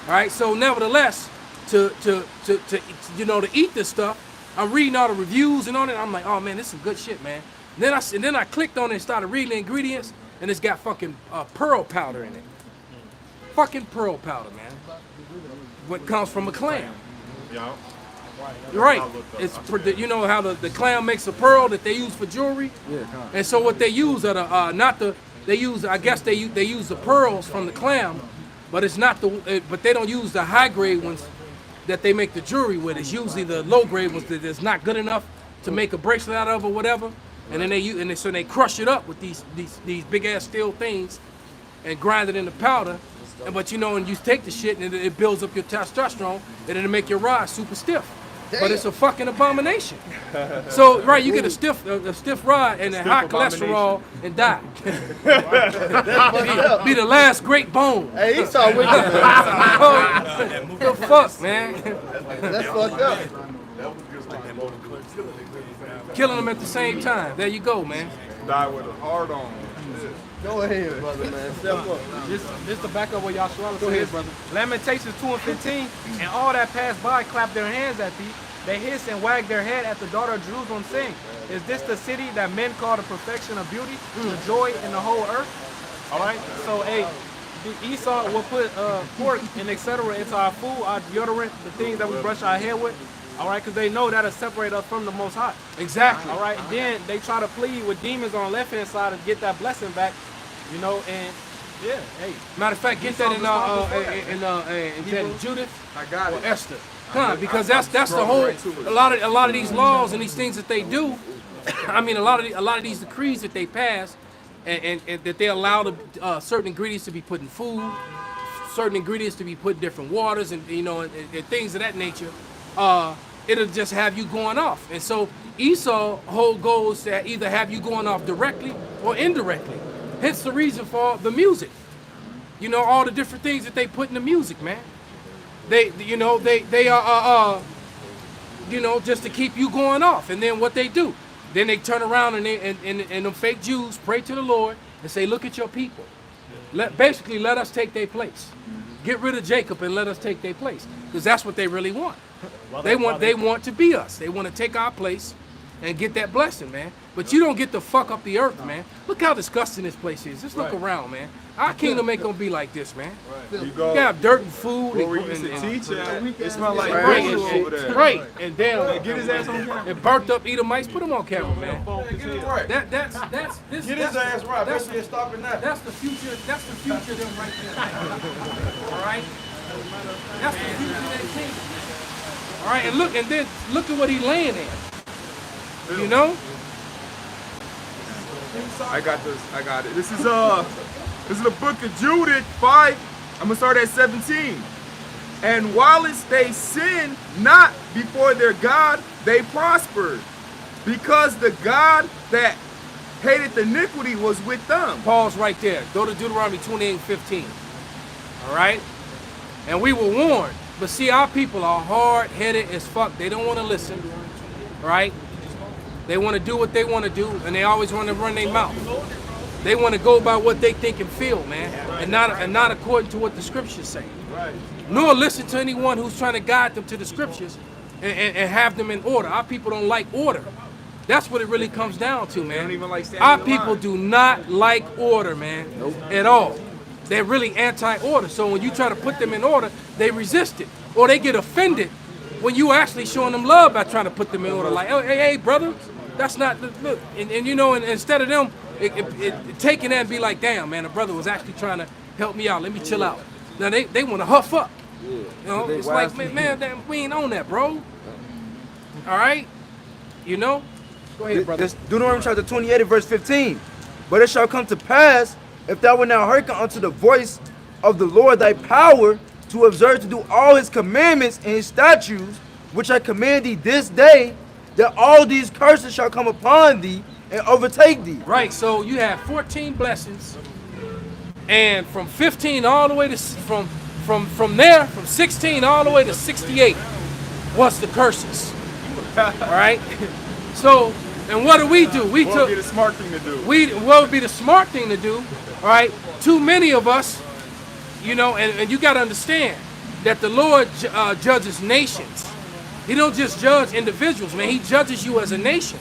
all right? So nevertheless, to eat this stuff, I'm reading all the reviews and on it. I'm like, oh man, this is some good shit, man. And then I clicked on it and started reading the ingredients, and it's got fucking pearl powder in it. Fucking pearl powder, man. What comes from a clam. Yeah. You're right. It's you know how the clam makes a pearl that they use for jewelry. Yeah. And so what they use are I guess they use the pearls from the clam, but it's not but they don't use the high grade ones that they make the jewelry with. It's usually the low grade ones that's not good enough to make a bracelet out of or whatever. And then so they crush it up with these big ass steel things and grind it into powder. But and you take the shit and it builds up your testosterone and it'll make your rod super stiff. Damn. But it's a fucking abomination. So right, you get a stiff rod and a high cholesterol and die. be the last great bone. Hey, he saw wicked, man. The fuck, man. That's fucked up. Killing them at the same time. There you go, man. Die with a hard on. Go ahead, brother, man. Step up. Just to back up what Yahshua says, brother. Lamentations 2:15, and all that passed by clapped their hands at thee. They hissed and wagged their head at the daughter of Jerusalem, saying, is this the city that men call the perfection of beauty, the joy in the whole earth? All right, so hey, Esau will put pork and etc. into our food, our deodorant, the things that we brush our hair with. All right, because they know that'll separate us from the Most High. Exactly. All right, then they try to plead with demons on the left-hand side to get that blessing back, and yeah, hey. Matter of fact, get that in Judith. I got it. Or Esther. Because that's the whole. A lot of these laws and these things that they do. I mean, a lot of these decrees that they pass, and that they allow certain ingredients to be put in food, certain ingredients to be put in different waters, and and things of that nature. It'll just have you going off. And so Esau's whole goal is to either have you going off directly or indirectly. Hence the reason for the music. All the different things that they put in the music, man. They are just to keep you going off. And then what they do, then they turn around and the fake Jews pray to the Lord and say, look at your people. Basically let us take their place. Get rid of Jacob and let us take their place. Because that's what they really want. They want to be us. They want to take our place and get that blessing, man. But you don't get to fuck up the earth, man. Look how disgusting this place is. Just look around, man. Our kingdom ain't gonna be like this, man. You got dirt and food where we used to teach it smells like right, over there. Right. And then get his ass on camera. And burnt up Edomites. Put him on camera, man. Get it right. That's Get his ass right. That's stopping that. That's the future. That's the future of them right there. All right. That's the future of that kingdom. All right, and then look at what he's laying in. I got it. This is the book of Judith 5. I'm gonna start at 17. And whilst they sinned not before their God, they prospered, because the God that hated the iniquity was with them. Pause right there. Go to Deuteronomy 28:15. All right, and we were warned. But see, our people are hard-headed as fuck. They don't want to listen, right? They want to do what they want to do, and they always want to run their mouth. They want to go by what they think and feel, man, and not according to what the scriptures say. Nor listen to anyone who's trying to guide them to the scriptures and have them in order. Our people don't like order. That's what it really comes down to, man. They don't even like standing Our in people line. do not like order, man, at all. They're really anti-order. So when you try to put them in order, they resist it. Or they get offended when you actually showing them love by trying to put them in order. Like, oh, hey, brother, that's not, look. And instead of them taking that and be like, damn, man, the brother was actually trying to help me out. Let me chill out. Now they want to huff up. It's like, man, we ain't on that, bro. All right? Go ahead, brother. That's Deuteronomy chapter 28 verse 15. But it shall come to pass, if thou wilt now hearken unto the voice of the Lord thy power, to observe to do all his commandments and his statutes, which I command thee this day, that all these curses shall come upon thee and overtake thee. Right, so you have 14 blessings, and from 15 all the way to from 16 all the way to 68 was the curses. All right. So, and what do? We What would be the smart thing to do? What would be the smart thing to do? All right. Too many of us, you know, and you got to understand that the Lord judges nations. He don't just judge individuals, man. He judges you as a nation.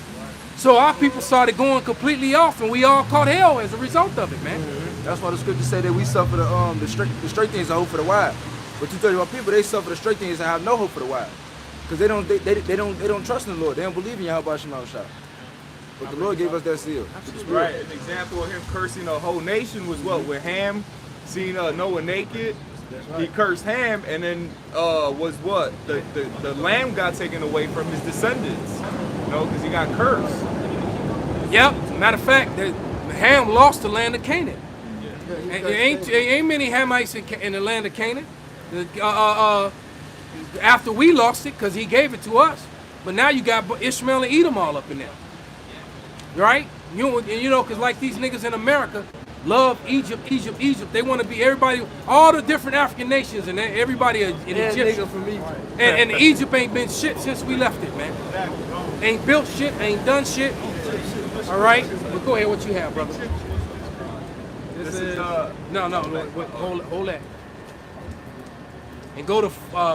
So our people started going completely off, and we all caught hell as a result of it, man. That's why the scriptures say that we suffer the straight things and hope for the wild. But 231 people, they suffer the straight things and have no hope for the wild, because they don't trust in the Lord. They don't believe in Yahweh Shema Shah. But the Lord gave us that seal. Right. An example of him cursing a whole nation was what? When Ham seen Noah naked, he cursed Ham, and then was what? The lamb got taken away from his descendants. You know, because he got cursed. Yep. Matter of fact, Ham lost the land of Canaan. And ain't many Hamites in the land of Canaan. After we lost it, because he gave it to us. But now you got Ishmael and Edom all up in there. Right? You know, because like these niggas in America love Egypt. They want to be everybody, all the different African nations, and everybody in Egypt. And Egypt ain't been shit since we left it, man. Ain't built shit, ain't done shit. All right? But go ahead, what you have, brother? This is No, hold that. And go to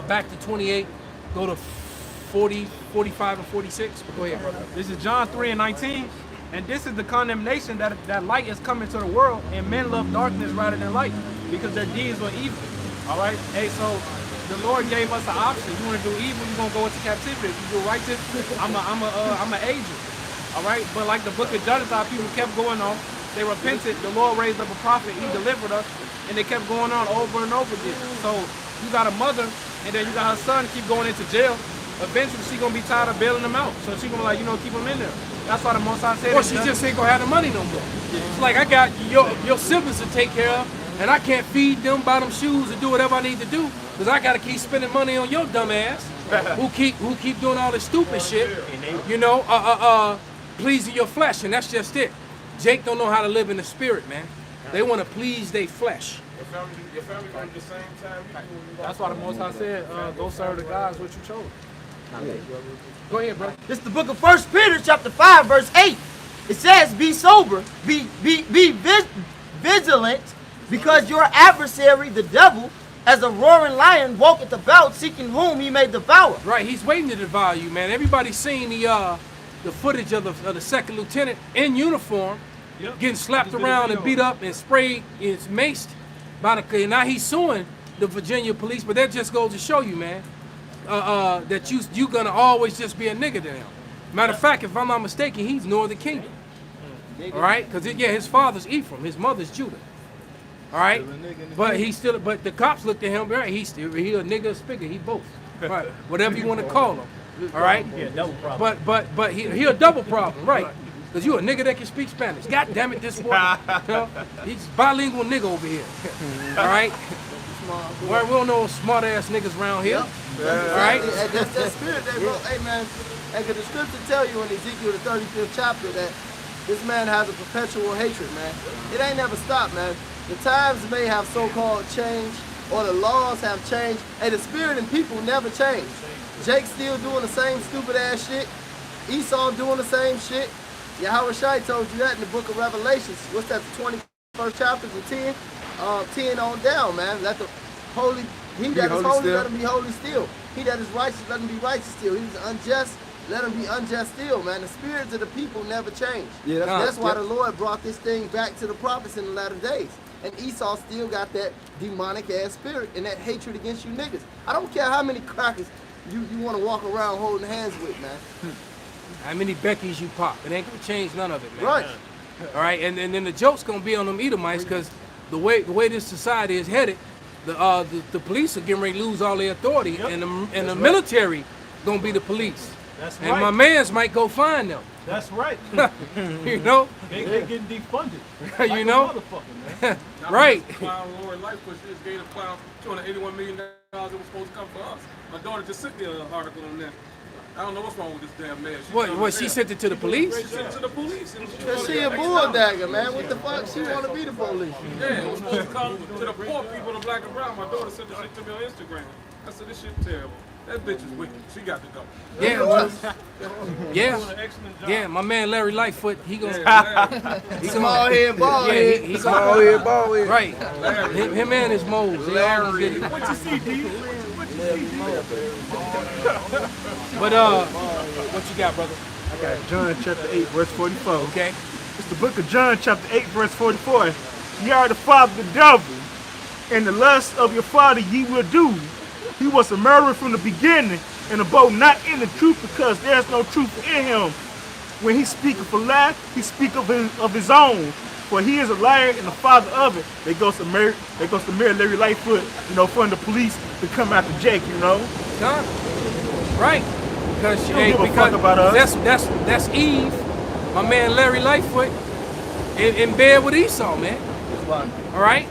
back to 28. Go to 40, 45, and 46. But go ahead, brother. This is John 3:19. And this is the condemnation that light is coming to the world, and men love darkness rather than light, because their deeds were evil. All right? Hey, so the Lord gave us an option. You want to do evil, you're going to go into captivity. If you do righteous, I'm an angel. All right? But like the book of Judges, our people kept going on. They repented. The Lord raised up a prophet. He delivered us. And they kept going on over and over again. So you got a mother, and then you got her son keep going into jail. Eventually, she's going to be tired of bailing them out. So she's going to be like, keep them in there. That's why the Most High said. Or she just ain't gonna have the money no more. It's like, I got your siblings to take care of, and I can't feed them, buy them shoes, and do whatever I need to do, because I gotta keep spending money on your dumb ass, who keep doing all this stupid shit, pleasing your flesh, and that's just it. Jake don't know how to live in the spirit, man. They want to please their flesh. Your family going to the same time. That's why the Most High said, go serve the gods what you chose. Go ahead, bro. This is the book of 1 Peter chapter 5, verse 8. It says, be sober, be vigilant, because your adversary, the devil, as a roaring lion, walketh about, seeking whom he may devour. Right, he's waiting to devour you, man. Everybody's seen the footage of the second lieutenant in uniform, getting slapped around and beat up and sprayed and maced by the. Now he's suing the Virginia police, but that just goes to show you, man, that you gonna always just be a nigga to him. Matter of fact, if I'm not mistaken, he's Northern Kingdom. All right, because his father's Ephraim, his mother's Judah. All right, but the cops looked at him. Right, he a nigga, a spigot. He both. Right, whatever you want to call him. All right, double problem. But he a double problem, right? Because you a nigga that can speak Spanish. God damn it, this boy. He's bilingual nigga over here. All right. Well, we don't know smart ass niggas around here. Yep. All right. That's that spirit they wrote. Hey man, and the scripture tell you in Ezekiel the 35th chapter that this man has a perpetual hatred, man. It ain't never stopped, man. The times may have so-called changed, or the laws have changed, and the spirit and people never change. Jake's still doing the same stupid ass shit. Esau doing the same shit. Yahweh Shai told you that in the book of Revelations. What's that, the 21st chapter, the 10? 10 on down, man. Let the holy, he that is holy, let him be holy still. He that is righteous, let him be righteous still. He is unjust, let him be unjust still, man. The spirits of the people never change. Yeah, that's why the Lord brought this thing back to the prophets in the latter days. And Esau still got that demonic ass spirit and that hatred against you niggas. I don't care how many crackers you want to walk around holding hands with, man. How many Beckys you pop? It ain't gonna change none of it, man. Right. All right, and then the joke's gonna be on them Edomites, because the way this society is headed, the police are getting ready to lose all their authority, and the military gonna be the police. That's and right. my mans might go find them. That's right. You know? They getting defunded. You know? Motherfucker, man. Right. Clown Lord Lightfoot just gave the clown $281 million was supposed to come for us. My daughter just sent me an article on that. I don't know what's wrong with this damn man. What, she sent it to the police? She sent it to the police. Cause she a bulldagger, man. What the fuck? She wanna be the police. Yeah, it was supposed to come to the poor people, the black and brown. My daughter sent this shit to me on Instagram. I said, this shit terrible. That bitch is wicked. She got to go. Yeah, well, yeah. My man Larry Lightfoot, he gonna he Small head, bald yeah, head. he Small head, bald head. Right. Him and his moles. They all get it. What you see, D? But what you got, brother? I got John chapter 8, verse 44. Okay. It's the book of John chapter 8, verse 44. Ye are the father of the devil, and the lust of your father ye will do. He was a murderer from the beginning, and abode not in the truth, because there is no truth in him. When he speaketh a lie, he speaketh of his own. For he is a liar and the father of it. They goes to Mary Larry Lightfoot, from the police to come after Jake, Huh? Right. Because She don't give a fuck about us. that's Eve, my man Larry Lightfoot, in bed with Esau, man. All right.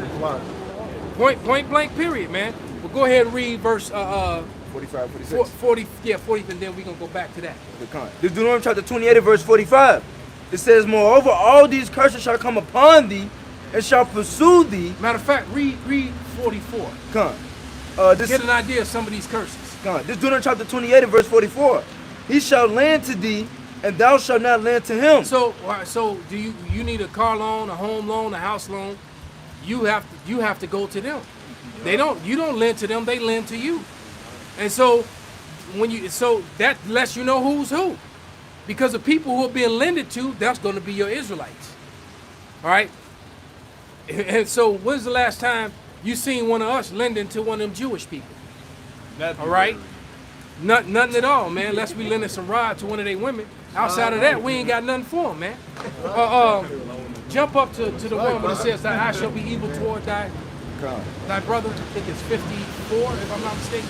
Point blank period, man. Well, go ahead and read verse 45, 46. 40, and then we're gonna go back to that. This Deuteronomy chapter 28 verse 45. It says, moreover, all these curses shall come upon thee and shall pursue thee. Matter of fact, read 44. Come. Get an idea of some of these curses. Come. This Deuteronomy chapter 28 verse 44. He shall lend to thee, and thou shalt not lend to him. So do you need a car loan, a home loan, a house loan? You have to go to them. You don't lend to them, they lend to you. And so that lets you know who's who. Because the people who are being lended to, that's going to be your Israelites. All right? And so when's the last time you seen one of us lending to one of them Jewish people? All right? Nothing at all, man, unless we lending some rod to one of their women. Outside of that, we ain't got nothing for them, man. Jump up to the one where it says that I shall be evil toward thy brother. I think it's 54, if I'm not mistaken.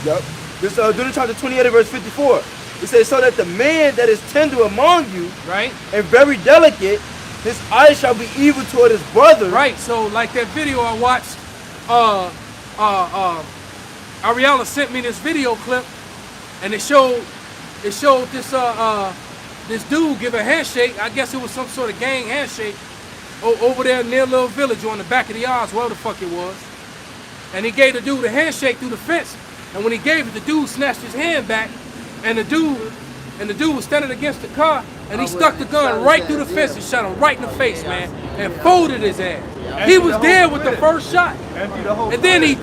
Yep. This Deuteronomy chapter 28 verse 54. It says, so that the man that is tender among you, right, and very delicate, his eyes shall be evil toward his brother. Right. So like that video I watched, Ariella sent me this video clip, and it showed this dude give a handshake. I guess it was some sort of gang handshake over there near Little Village on the back of the yards, wherever the fuck it was. And he gave the dude a handshake through the fence. And when he gave it, the dude snatched his hand back, and the dude was standing against the car, and he stuck the gun right through the fence and shot him right in the face, man, and folded his ass. He was dead with the first shot. And then he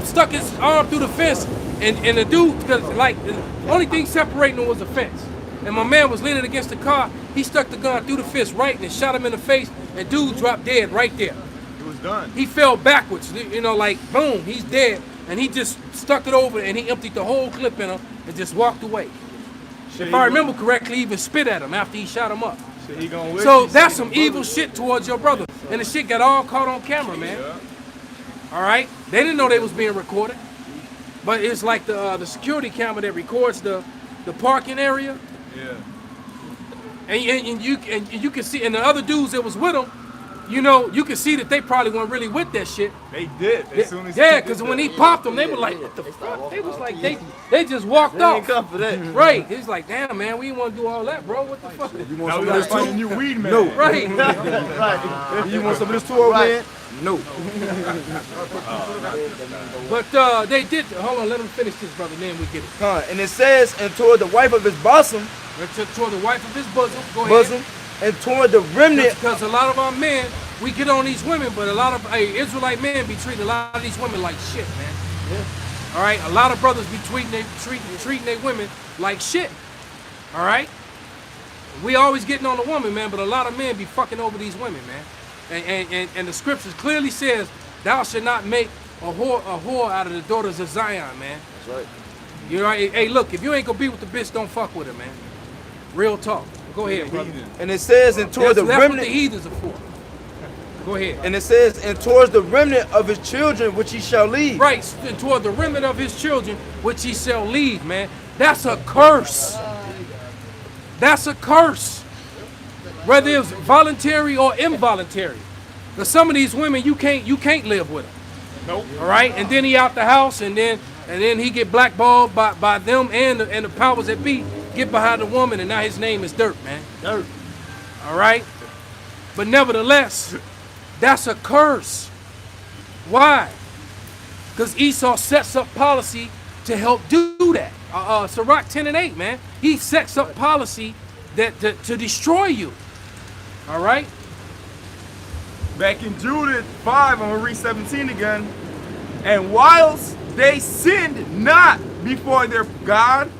stuck his arm through the fence, and the dude, because like the only thing separating them was the fence. And my man was leaning against the car. He stuck the gun through the fence right and shot him in the face, and dude dropped dead right there. It was done. He fell backwards, like boom, he's dead. And he just stuck it over and he emptied the whole clip in him and just walked away. If I remember correctly, he even spit at him after he shot him up. So that's some evil shit towards your brother. And the shit got all caught on camera, man. All right? They didn't know they was being recorded. But it's like the security camera that records the parking area. Yeah. And you can see, and the other dudes that was with him, you can see that they probably weren't really with that shit. They did. As soon as because when he popped them, they were like, what the fuck? They was like, they just walked off. Ain't come for that. Right. He's like, damn, man, we didn't want to do all that, bro. What the fuck? You want some of this too? New weed man. No. Right. Right. You want some of this too, old man? No. But they did. Hold on, let him finish this, brother. Then we get it. And it says, and toward the wife of his bosom. Toward the wife of his bosom. Go ahead. Bosom. And toward the remnant. Because a lot of our men, we get on these women, but a lot of Israelite men be treating a lot of these women like shit, man. Yeah. All right, a lot of brothers be treating their women like shit. All right. We always getting on the woman, man, but a lot of men be fucking over these women, man. And the scriptures clearly says, "Thou shalt not make a whore out of the daughters of Zion," man. That's right. You're right. Hey, look, if you ain't gonna be with the bitch, don't fuck with her, man. Real talk. Go ahead, brother. And it says, and toward the remnant. That's what the heathens are for. Go ahead. And it says, and towards the remnant of his children, which he shall leave. Right, and toward the remnant of his children, which he shall leave, man. That's a curse. That's a curse. Whether it's voluntary or involuntary. Cause some of these women you can't live with them. Nope. All right, and then he out the house, and then he get blackballed by them and the powers that be get behind the woman, and now his name is Dirt, man. Dirt. All right, but nevertheless, that's a curse. Why? Because Esau sets up policy to help do that. Sirach 10:8, man. He sets up policy that to destroy you. All right. Back in Judith 5, I'm gonna read 17 again. And whilst they sinned not before their God,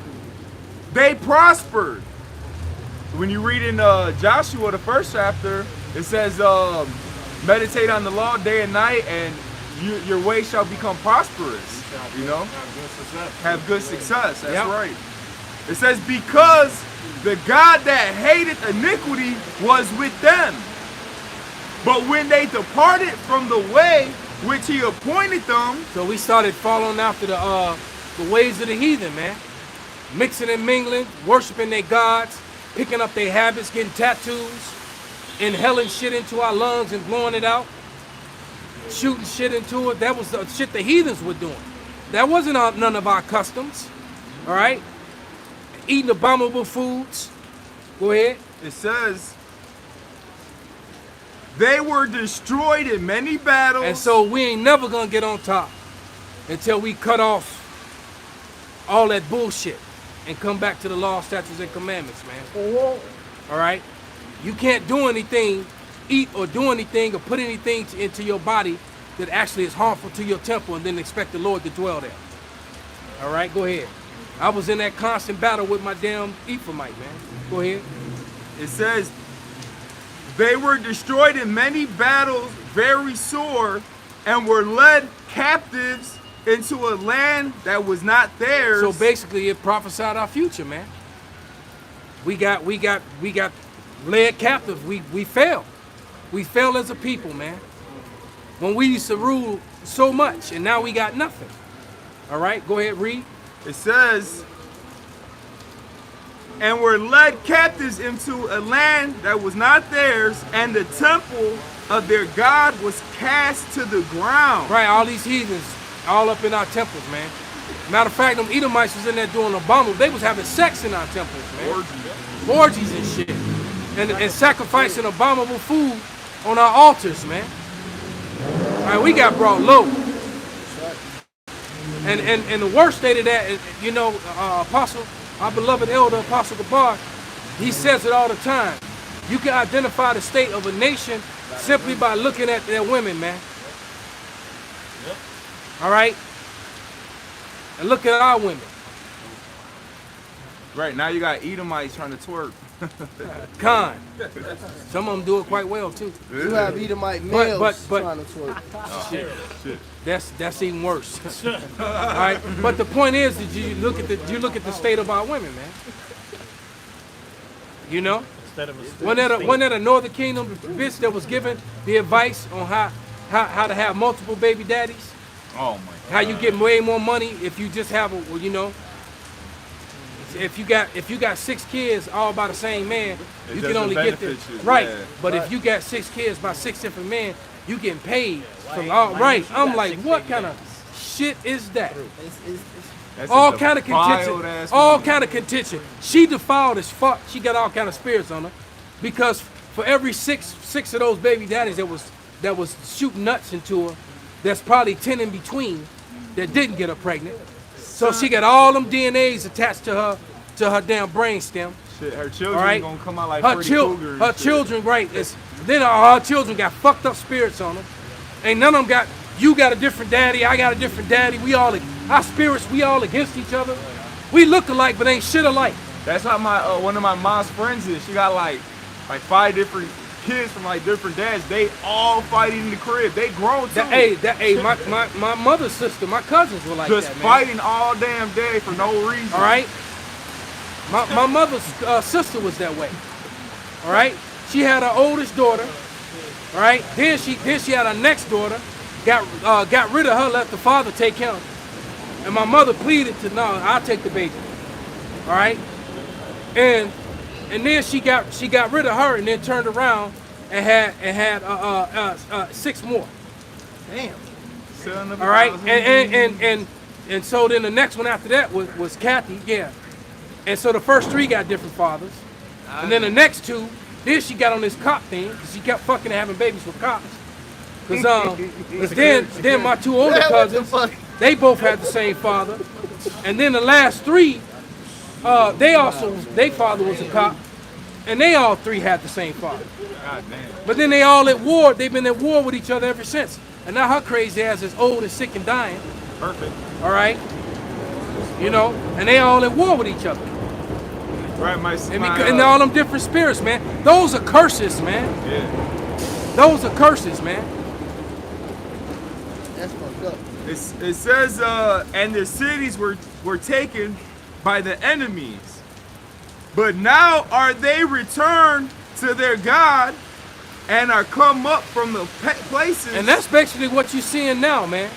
they prospered. When you read in Joshua, the first chapter, it says, meditate on the law day and night, and your way shall become prosperous. You know? Have good success. That's right. It says, because the God that hated iniquity was with them. But when they departed from the way which he appointed them. So we started following after the ways of the heathen, man. Mixing and mingling, worshiping their gods, picking up their habits, getting tattoos, inhaling shit into our lungs and blowing it out, shooting shit into it. That was the shit the heathens were doing. That wasn't none of our customs, all right? Eating abominable foods. Go ahead. It says, they were destroyed in many battles. And so we ain't never gonna get on top until we cut off all that bullshit and come back to the law, statutes, and commandments, man. All right? You can't do anything, eat or do anything or put anything into your body that actually is harmful to your temple and then expect the Lord to dwell there. All right, go ahead. I was in that constant battle with my damn Ephraimite, man. Go ahead. It says, they were destroyed in many battles, very sore, and were led captives into a land that was not theirs. So basically, it prophesied our future, man. We got led captive. We fell. We fell as a people, man. When we used to rule so much, and now we got nothing. All right, go ahead, read. It says, and were led captives into a land that was not theirs, and the temple of their God was cast to the ground. Right, all these heathens, all up in our temples, man. Matter of fact, them Edomites was in there doing abominable. They was having sex in our temples, man. Orgies and shit. And sacrificing abominable food on our altars, man. All right, we got brought low. And the worst state of that, you know, Apostle, our beloved elder, Apostle Gabar, he says it all the time. You can identify the state of a nation simply by looking at their women, man. All right? And look at our women. Right, now you got Edomites trying to twerk. Con. Some of them do it quite well, too. You have Edomite males but trying to twerk. Shit. That's even worse. All right, but the point is that you look at the state of our women, man. You know, wasn't that a Northern Kingdom bitch that was given the advice on how to have multiple baby daddies? Oh my God. How you get way more money if you just have a, you know, if you got 6 kids all by the same man, you can only get the right. Yeah. But if you got 6 kids by 6 different men, you getting paid from all right. I'm like, what kind of shit is that? All kind of contention. All kind of contention. She defiled as fuck. She got all kind of spirits on her, because for every six of those baby daddies that was shooting nuts into her, there's probably 10 in between that didn't get her pregnant. So she got all them DNAs attached to her damn brain stem. Shit, her children gonna come out like her children, right? Then her children got fucked up spirits on them. Ain't none of them got. You got a different daddy. I got a different daddy. Our spirits, we all against each other. We look alike, but ain't shit alike. That's how my one of my mom's friends is. She got like 5 different kids from like different dads. They all fighting in the crib. They grown too. My mother's sister, my cousins were like just that, man. fighting all damn day for no reason. All right. My mother's sister was that way. All right. She had her oldest daughter. All right. Then she had her next daughter. Got rid of her. Let the father take him. And my mother pleaded to, no, I'll take the baby. All right. And then she got rid of her and then turned around and had 6 more. Damn. Son of a All right, thousand. and so then the next one after that was Kathy, yeah. And so the first 3 got different fathers, and then the next 2, then she got on this cop thing because she kept fucking and having babies with cops. Cause then my 2 older cousins, they both had the same father, and then the last 3, their father was a cop, and they all 3 had the same father. God damn. But then they all at war. They've been at war with each other ever since. And now her crazy ass is old and sick and dying. Perfect. All right, you know, and they all at war with each other. Right, And all them different spirits, man. Those are curses, man. Yeah. Those are curses, man. That's fucked up. It says, and the cities were taken by the enemies, but now are they returned to their God and are come up from the places. And that's basically what you're seeing now, man.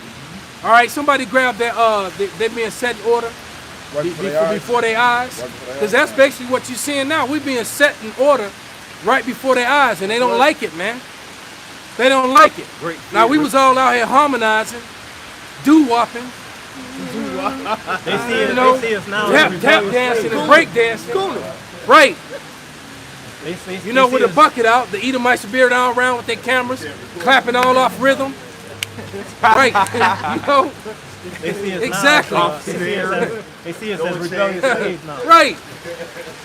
All right, somebody grab that. They being set in order before their eyes, because that's basically what you're seeing now. We're being set in order right before their eyes, and they don't like it, man. They don't like it. Now we was all out here harmonizing, doo-wopping, They see it, you know, they see us now. tap dancing and break dancing. Right. You know, with a bucket out, the Edomites be all around with their cameras, clapping all off rhythm. Right. You know? They see us exactly. now. They see us as rebellious slaves now. Right.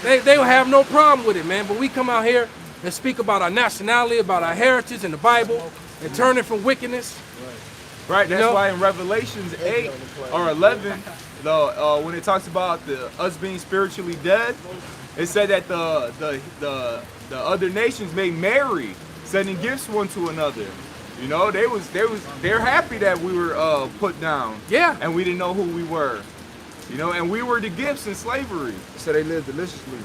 They don't have no problem with it, man. But we come out here and speak about our nationality, about our heritage and the Bible, and turning from wickedness. Right, that's why in Revelations 8 or 11, when it talks about us being spiritually dead, it said that the other nations made merry, sending gifts one to another. You know, they're happy that we were put down. Yeah. And we didn't know who we were. You know, and we were the gifts in slavery. So they lived deliciously.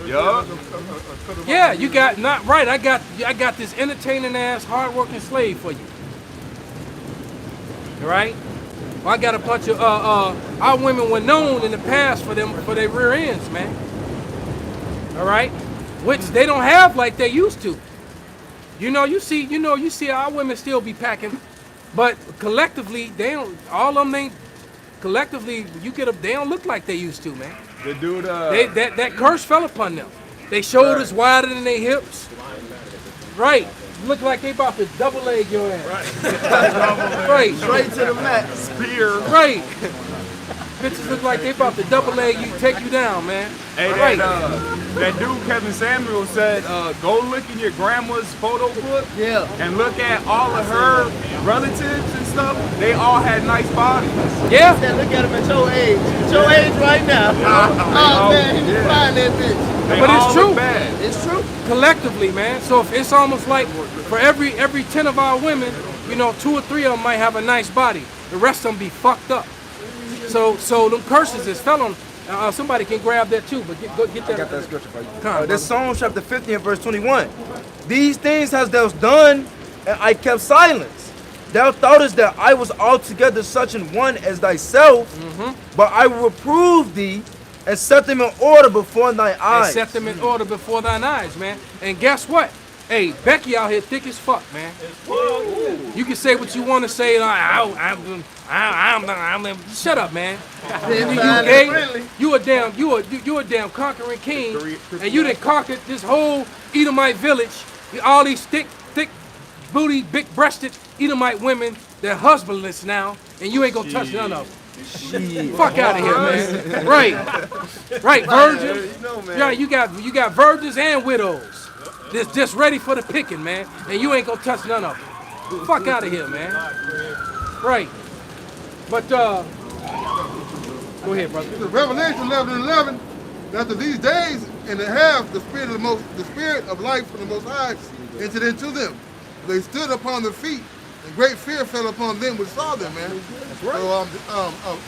Yup. Yeah, you got not right. I got this entertaining ass, hard-working slave for you. Right? Well, I got a bunch of our women were known in the past for their rear ends, man. All right, which they don't have like they used to. You see our women still be packing, but collectively they don't. All of them ain't. Collectively, they don't look like they used to, man. The dude. That curse fell upon them. They shoulders wider than their hips. Right. Look like they about to double leg your ass. Right. Straight to the mat. Spear. Right. Bitches look like they about to double leg you, take you down, man. Hey, right. that dude Kevin Samuel said, go look in your grandma's photo book. Yeah. And look at all of her relatives and stuff. They all had nice bodies. Yeah. Look at them at your age. At your age right now. Oh man, he can find that bitch. But it's true. Bad. It's true. Collectively, man. So if it's almost like for every 10 of our women, 2 or 3 of them might have a nice body. The rest of them be fucked up. So them curses is fell on. Somebody can grab that too, but get that. I got that scripture for you. This That's Psalm chapter 50 and verse 21. These things hast thou done, and I kept silence. Thou thoughtest that I was altogether such an one as thyself, but I will reprove thee and set them in order before thy eyes. And set them in order before thine eyes, man. And guess what? Hey, Becky out here thick as fuck, man. You can say what you want to say. Shut up, man. You a damn conquering king, and you done conquered this whole Edomite village. All these thick booty, big breasted Edomite women. They're husbandless now, and you ain't gonna touch none of them. Fuck out of here, man. Right, virgins. Yeah, you got virgins and widows. Just ready for the picking, man. And you ain't gonna touch none of them. Fuck out of here, man. Right. But go ahead, brother. It's Revelation 11:11. After these days and a half, the spirit of life from the Most High entered into them. They stood upon their feet, and great fear fell upon them which saw them, man. That's right. So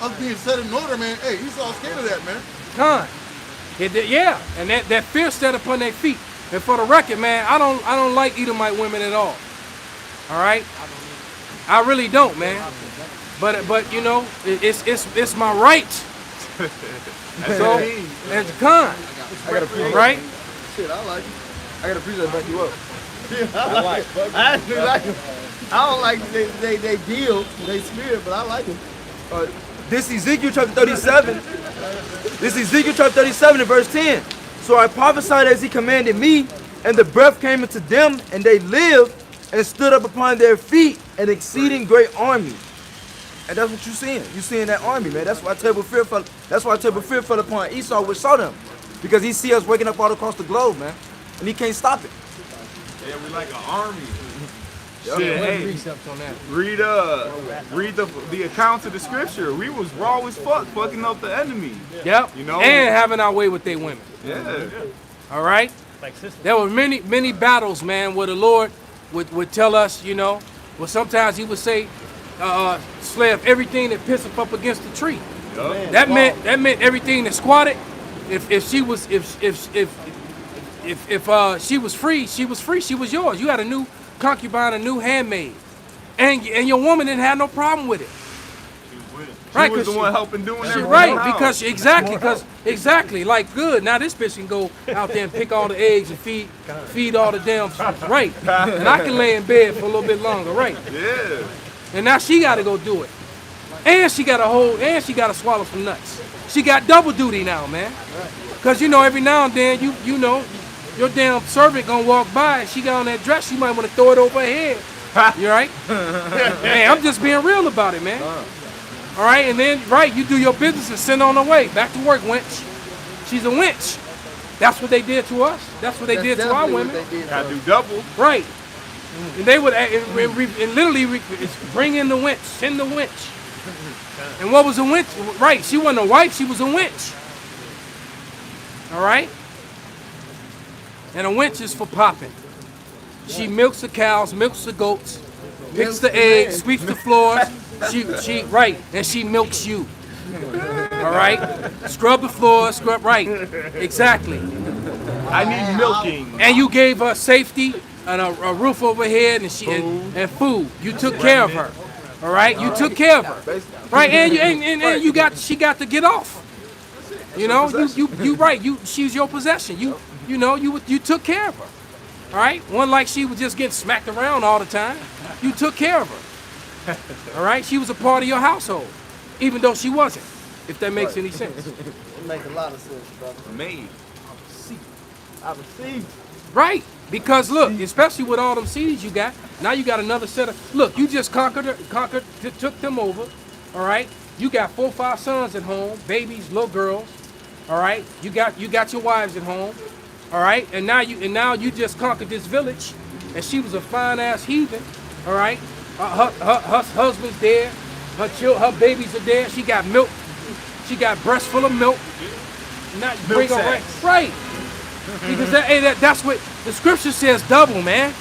us being set in order, man. Hey, Esau scared of that, man. Con. Yeah, and that fear set upon their feet. And for the record, man, I don't like Edomite women at all. All right, I really don't, man. But it's my right. So it's con. I got to right. Shit, I like it. I got to preach that back you up. Yeah, I like it. I actually like it. I don't like they deal, they spirit, but I like them. This Ezekiel chapter 37. This Ezekiel chapter 37 and verse 10. So I prophesied as he commanded me, and the breath came into them, and they lived and stood up upon their feet, an exceeding great army. And that's what you're seeing. You're seeing that army, man. That's why terrible fear fell. That's why terrible fear fell upon Esau, which saw them, because he see us waking up all across the globe, man, and he can't stop it. Yeah, we like an army. Yeah, Shit, what hey, precepts on that? read the accounts of the scripture. We was raw as fuck, fucking up the enemy. Yep. You know, and having our way with their women. Yeah. All right. There were many battles, man, where the Lord would tell us, you know, well, sometimes he would say, slay up everything that pissed up against the tree. Yep. That meant everything that squatted. If she was she was free, she was free. She was yours. You had a new concubine, a new handmaid, and your woman didn't have no problem with it. She was the one helping doing everything. Right, because exactly, like good. Now this bitch can go out there and pick all the eggs and feed all the damn right, and I can lay in bed for a little bit longer, right? Yeah. And now she got to go do it, and she got to swallow some nuts. She got double duty now, man. Cause you know every now and then you know your damn servant gonna walk by and she got on that dress, you might want to throw it over her head. You right? Man, I'm just being real about it, man. All right, and then you do your business and send on her way. Back to work, wench. She's a wench. That's what they did to us. That's what they did to our women. Gotta do double. Right. And they would literally bring in the wench, send the wench. And what was a wench? Right, she wasn't a wife, she was a wench. All right? And a wench is for popping. She milks the cows, milks the goats, picks the eggs, sweeps the floors. And she milks you. All right? Scrub the floor, right. Exactly. I need milking. And you gave her safety and a roof over her head and food. You took care of her. All right? You took care of her. Right? And she got to get off. You know, she's your possession. You took care of her. All right? One like she was just getting smacked around all the time. You took care of her. All right? She was a part of your household, even though she wasn't, if that makes any sense. It makes a lot of sense, brother. Made. I received. Right. Because look, especially with all them CDs you got, now you got another set of, look, you just took them over. All right? You got 4 or 5 sons at home, babies, little girls. All right? You got your wives at home. All right? And now you just conquered this village, and she was a fine ass heathen. All right? Her husband's there. Her babies are there. She got milk. She got breast full of milk. Not bring her right. Because that's what the scripture says. Double, man.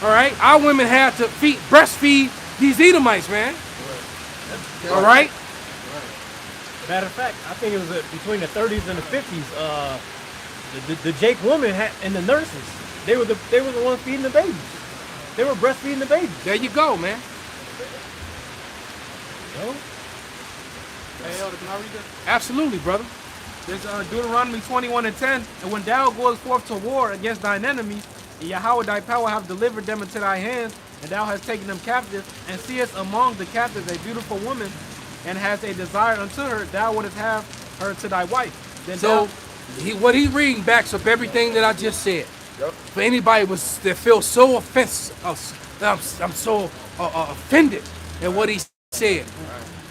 All right. Our women had to breastfeed these Edomites, man. All right. Matter of fact, I think it was between the 30s and the 50s. The Jake women and the nurses, they were the ones feeding the babies. They were breastfeeding the babies. There you go, man. Hey, Elder, can I read that? Absolutely, brother. There's Deuteronomy 21:10. And when thou goest forth to war against thine enemies, and Yahweh thy power have delivered them into thy hands, and thou hast taken them captive, and seest among the captives a beautiful woman, and hast a desire unto her, thou wouldest have her to thy wife. Then what he's reading backs up everything that I just said. Yep. For anybody that feels so offensive, I'm so offended at what he said.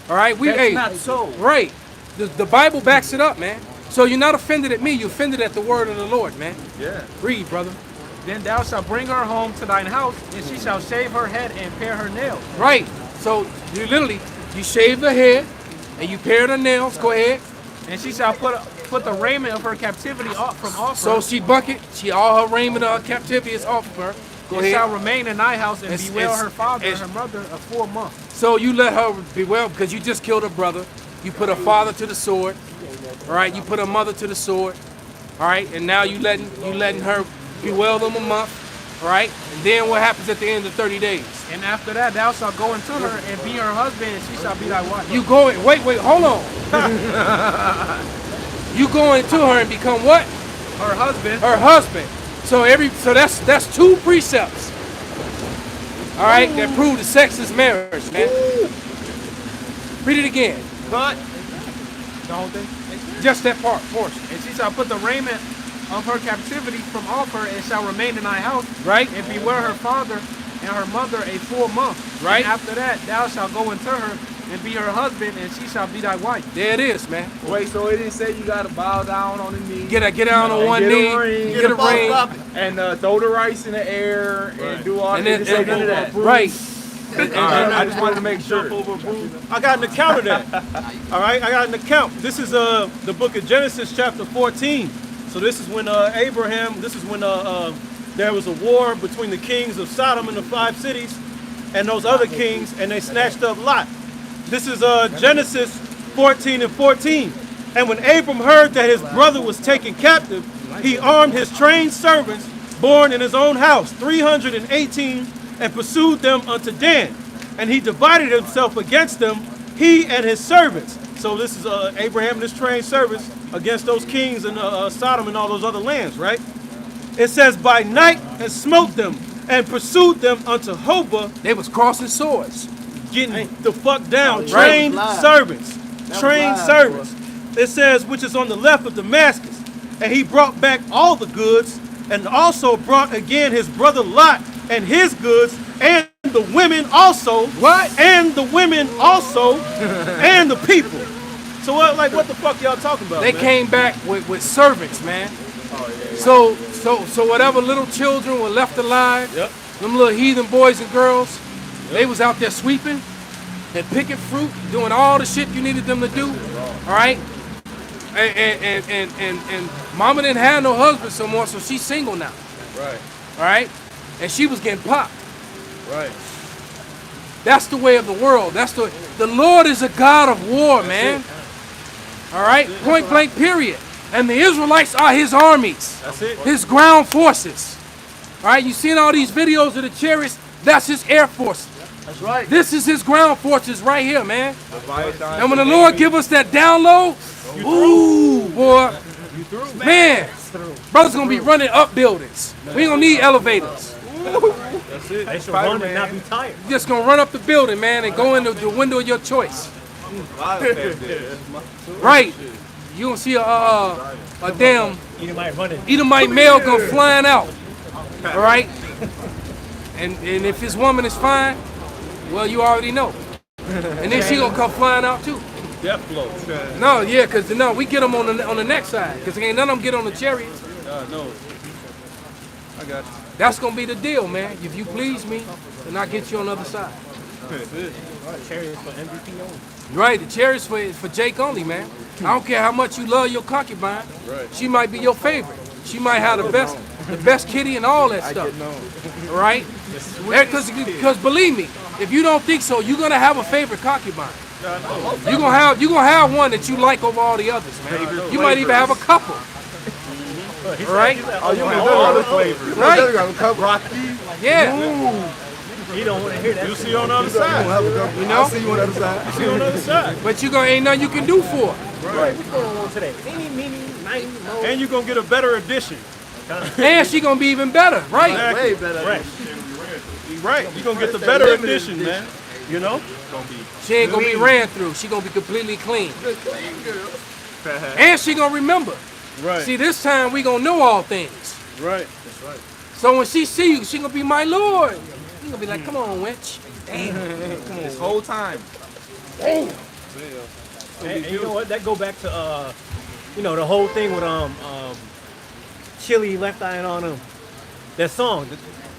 All right, That's not so. Right, the Bible backs it up, man. So you're not offended at me, you're offended at the word of the Lord, man. Yeah. Read, brother. Then thou shalt bring her home to thine house, and she shall shave her head and pare her nails. Right. So you shave the head and you pare the nails. Go ahead. And she shall put the raiment of her captivity off from off So her. all her raiment of her captivity is off of her. Go and ahead. shall remain in thy house and bewail her father and her mother a full month. So you let her bewail because you just killed her brother. You put her father to the sword. All right. You put her mother to the sword. All right. And now you letting her bewail them a month. All right. And then what happens at the end of 30 days? And after that, thou shalt go into her and be her husband, and she shall be thy wife. You go in. Wait. Hold on. You go into her and become what? Her husband. Her husband. So that's 2 precepts. All right, that prove the sex is marriage, man. Read it again. But the whole thing, Just that portion. and she shall put the raiment of her captivity from off her, and shall remain in thy house, Right. and beware her father and her mother a full month. Right. And after that, thou shalt go into her and be her husband, and she shall be thy wife. There it is, man. Wait, so it didn't say you gotta bow down on the knee. Get down on and one get knee, a ring, get a ring, and throw the rice in the air and do all and that. then, It didn't say none of that. right. I just wanted to make sure. I got an account of that. All right, I got an account. This is the book of Genesis, chapter 14. So this is when Abraham. This is when there was a war between the kings of Sodom and the 5 cities, and those other kings, and they snatched up Lot. This is Genesis 14 and 14. And when Abram heard that his brother was taken captive, he armed his trained servants, born in his own house, 318, and pursued them unto Dan. And he divided himself against them, he and his servants. So this is Abraham and his trained servants against those kings in Sodom and all those other lands, right? It says, by night and smote them and pursued them unto Hobah. They was crossing swords. Getting the fuck down. Right. Trained servants. Trained servants. It says, which is on the left of Damascus. And he brought back all the goods, and also brought again his brother Lot and his goods, and the women also. What? And the women also, and the people. So what the fuck y'all talking about? They man? came back with servants, man. So whatever little children were left alive, them little heathen boys and girls, they was out there sweeping and picking fruit, doing all the shit you needed them to do. All right. And mama didn't have no husband so more, so she's single now. Right. All right. And she was getting popped. Right. That's the way of the world. The Lord is a God of war, man. All right, point blank, period. And the Israelites are his armies. That's it. His ground forces. All right, you seen all these videos of the chariots? That's his air force. That's right. This is his ground forces right here, man. And when the Lord give us that download, ooh, boy, man, brother's gonna be running up buildings. We ain't gonna need elevators. That's it. They should run and not be tired. You're just gonna run up the building, man, and go into the window of your choice. Right. You gonna see a damn Edomite male go flying out. All right. And if his woman is fine, well, you already know. And then she gonna come flying out too. Death blow. No, yeah, cause we get them on the next side, cause ain't none of them get on the chariots. No. I got you. That's gonna be the deal, man. If you please me, then I get you on the other side. That's it. Chariots for MVP only. Right, the chariots for Jake only, man. I don't care how much you love your concubine. Right. She might be your favorite. She might have the best kitty and all that stuff. Right? Because believe me, if you don't think so, you're gonna have a favorite concubine. You're gonna have one that you like over all the others, man. You might even have a couple. Right? Oh, you can do other flavors. Right? Rocky. Yeah. You don't want to hear that. You see on the other side. You know? I see you on the other side. You see on the other side. But ain't nothing you can do for it. Right. What's going on today? And you're gonna get a better edition. And she gonna be even better, right? Exactly. Way better. Right. Right. You're gonna get the better edition, man. You know? She ain't gonna be ran through. She gonna be completely clean. And she gonna remember. Right. See, this time we gonna know all things. Right. That's right. So when she see you, she gonna be my Lord. You gonna be like, come on, wench. Damn. Come on. This whole time. Damn. And you know what? That go back to the whole thing with Chili left eyeing on that song.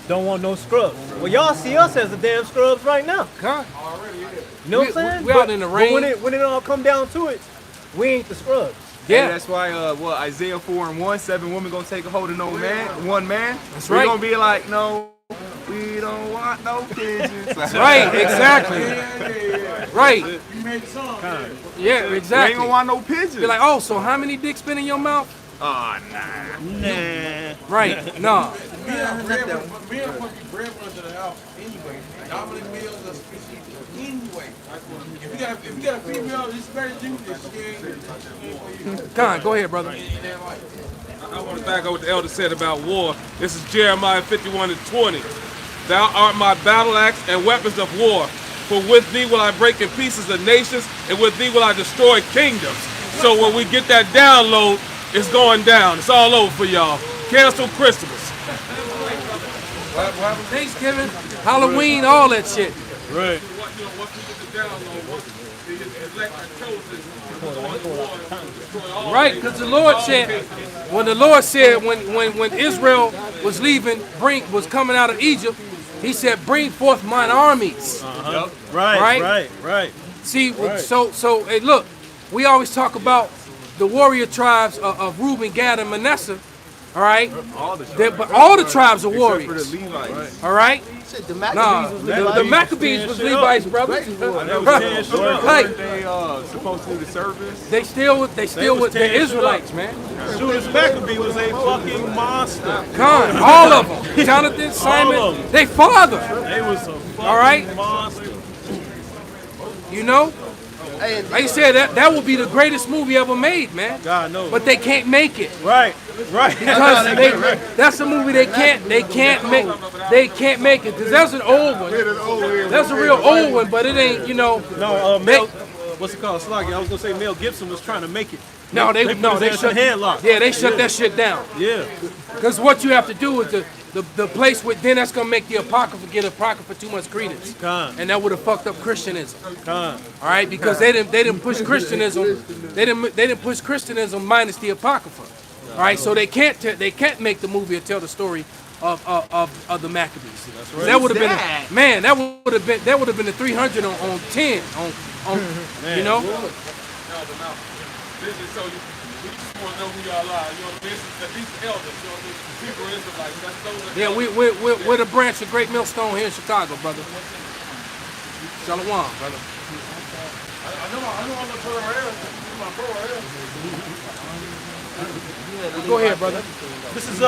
Don't want no scrubs. Well, y'all see us as the damn scrubs right now. Huh? You know what I'm saying? We out in the rain. But when it all come down to it, we ain't the scrubs. Yeah. And that's why Isaiah 4:1, 7 women gonna take a hold of one man. That's We're right. gonna be like, no, we don't want no pigeons. Right, exactly. Right. Yeah, We exactly. ain't gonna want no pigeons. Be like, oh, so how many dicks been in your mouth? Oh, nah. Right, nah. Men supposed to be breadwinners of the house anyway. Dominant males are species anyway. If you got a female, it's better to do this. She ain't for you. Con, go ahead, brother. I want to back up what the elder said about war. This is Jeremiah 51:20. Thou art my battle axe and weapons of war. For with thee will I break in pieces the nations, and with thee will I destroy kingdoms. So when we get that download, it's going down. It's all over for y'all. Cancel Christmas. Thanksgiving, Halloween, all that shit. Right. Right, because the Lord said, when Israel was leaving, was coming out of Egypt, he said, bring forth mine armies. Uh-huh. Right. See, Right. so hey, look, we always talk about the warrior tribes of Reuben, Gad, and Manasseh. All right, but all the tribes are warriors. For the Levites. All right. The Maccabees was Levites. The Maccabees was Levites, brother. Hey, they supposed to do the service. They still with the Israelites, man. Judas Maccabee was a fucking monster. Con, all of them. Jonathan, Simon, they father. They was a fucking all right. monster. You know, like you said, that would be the greatest movie ever made, man. God knows. But they can't make it. Right. Because that's a movie they can't make it. Because that's an old one. That's a real old one, but it ain't, you know. No, Mel, what's it called? Sloggy. I was gonna say Mel Gibson was trying to make it. No, they shut headlock. Yeah, they shut that shit down. Yeah. Because what you have to do is the place with then that's gonna make the Apocrypha too much credence. And that would have fucked up Christianism. All right, because they didn't push Christianism. They didn't push Christianism minus the Apocrypha. All right, so they can't make the movie or tell the story of the Maccabees. That's right. That would have been that would have been the 300 on 10 on you know. So we just want to know who y'all are. You know, these elders, you know, the people Israelites. That's those. Yeah, we're the branch of Great Millstone here in Chicago, brother. Shalom, brother. I know I'm a pro here. My pro here. Go ahead, brother. This is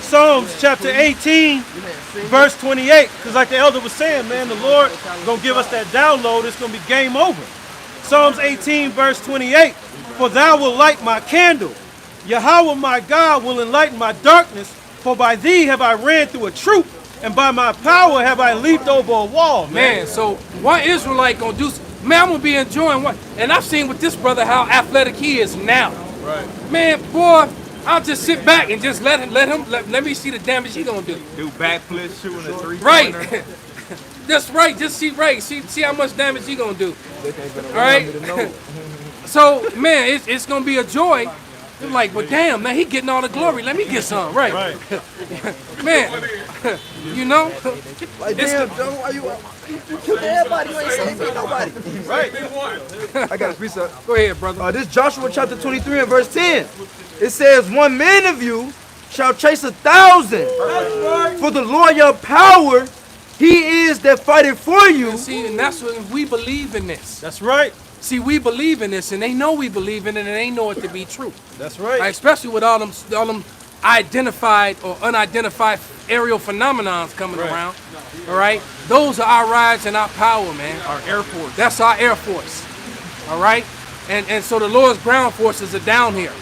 Psalms chapter 18, verse 28. Because like the elder was saying, man, the Lord gonna give us that download. It's gonna be game over. Psalms 18, verse 28. For thou wilt light my candle. Yahweh my God will enlighten my darkness. For by thee have I ran through a troop, and by my power have I leaped over a wall. Man, so what Israelite gonna do? Man, I'm gonna be enjoying what, and I've seen with this brother how athletic he is now. Right. Man, boy, I'll just sit back and just let me see the damage he gonna do. Do backflips, shooting a 3-pointer. Right. That's right. Just see how much damage he gonna do. All right. So man, it's gonna be a joy. You're like, well, damn, man, he getting all the glory. Let me get some, right? Man, you know. Like, damn, Joe, why you killed everybody? You ain't saving nobody. Right. I got a piece of. Go ahead, brother. This Joshua chapter 23 and verse 10. It says, 1 man of you shall chase 1,000. For the Lord your power, he is that fighteth for you. See, and that's what we believe in this. That's right. See, we believe in this, and they know we believe in it, and they know it to be true. That's right. Especially with all them identified or unidentified aerial phenomenons coming around. All right, those are our rides and our power, man. Our Air Force. That's our Air Force. All right, and so the Lord's ground forces are down here.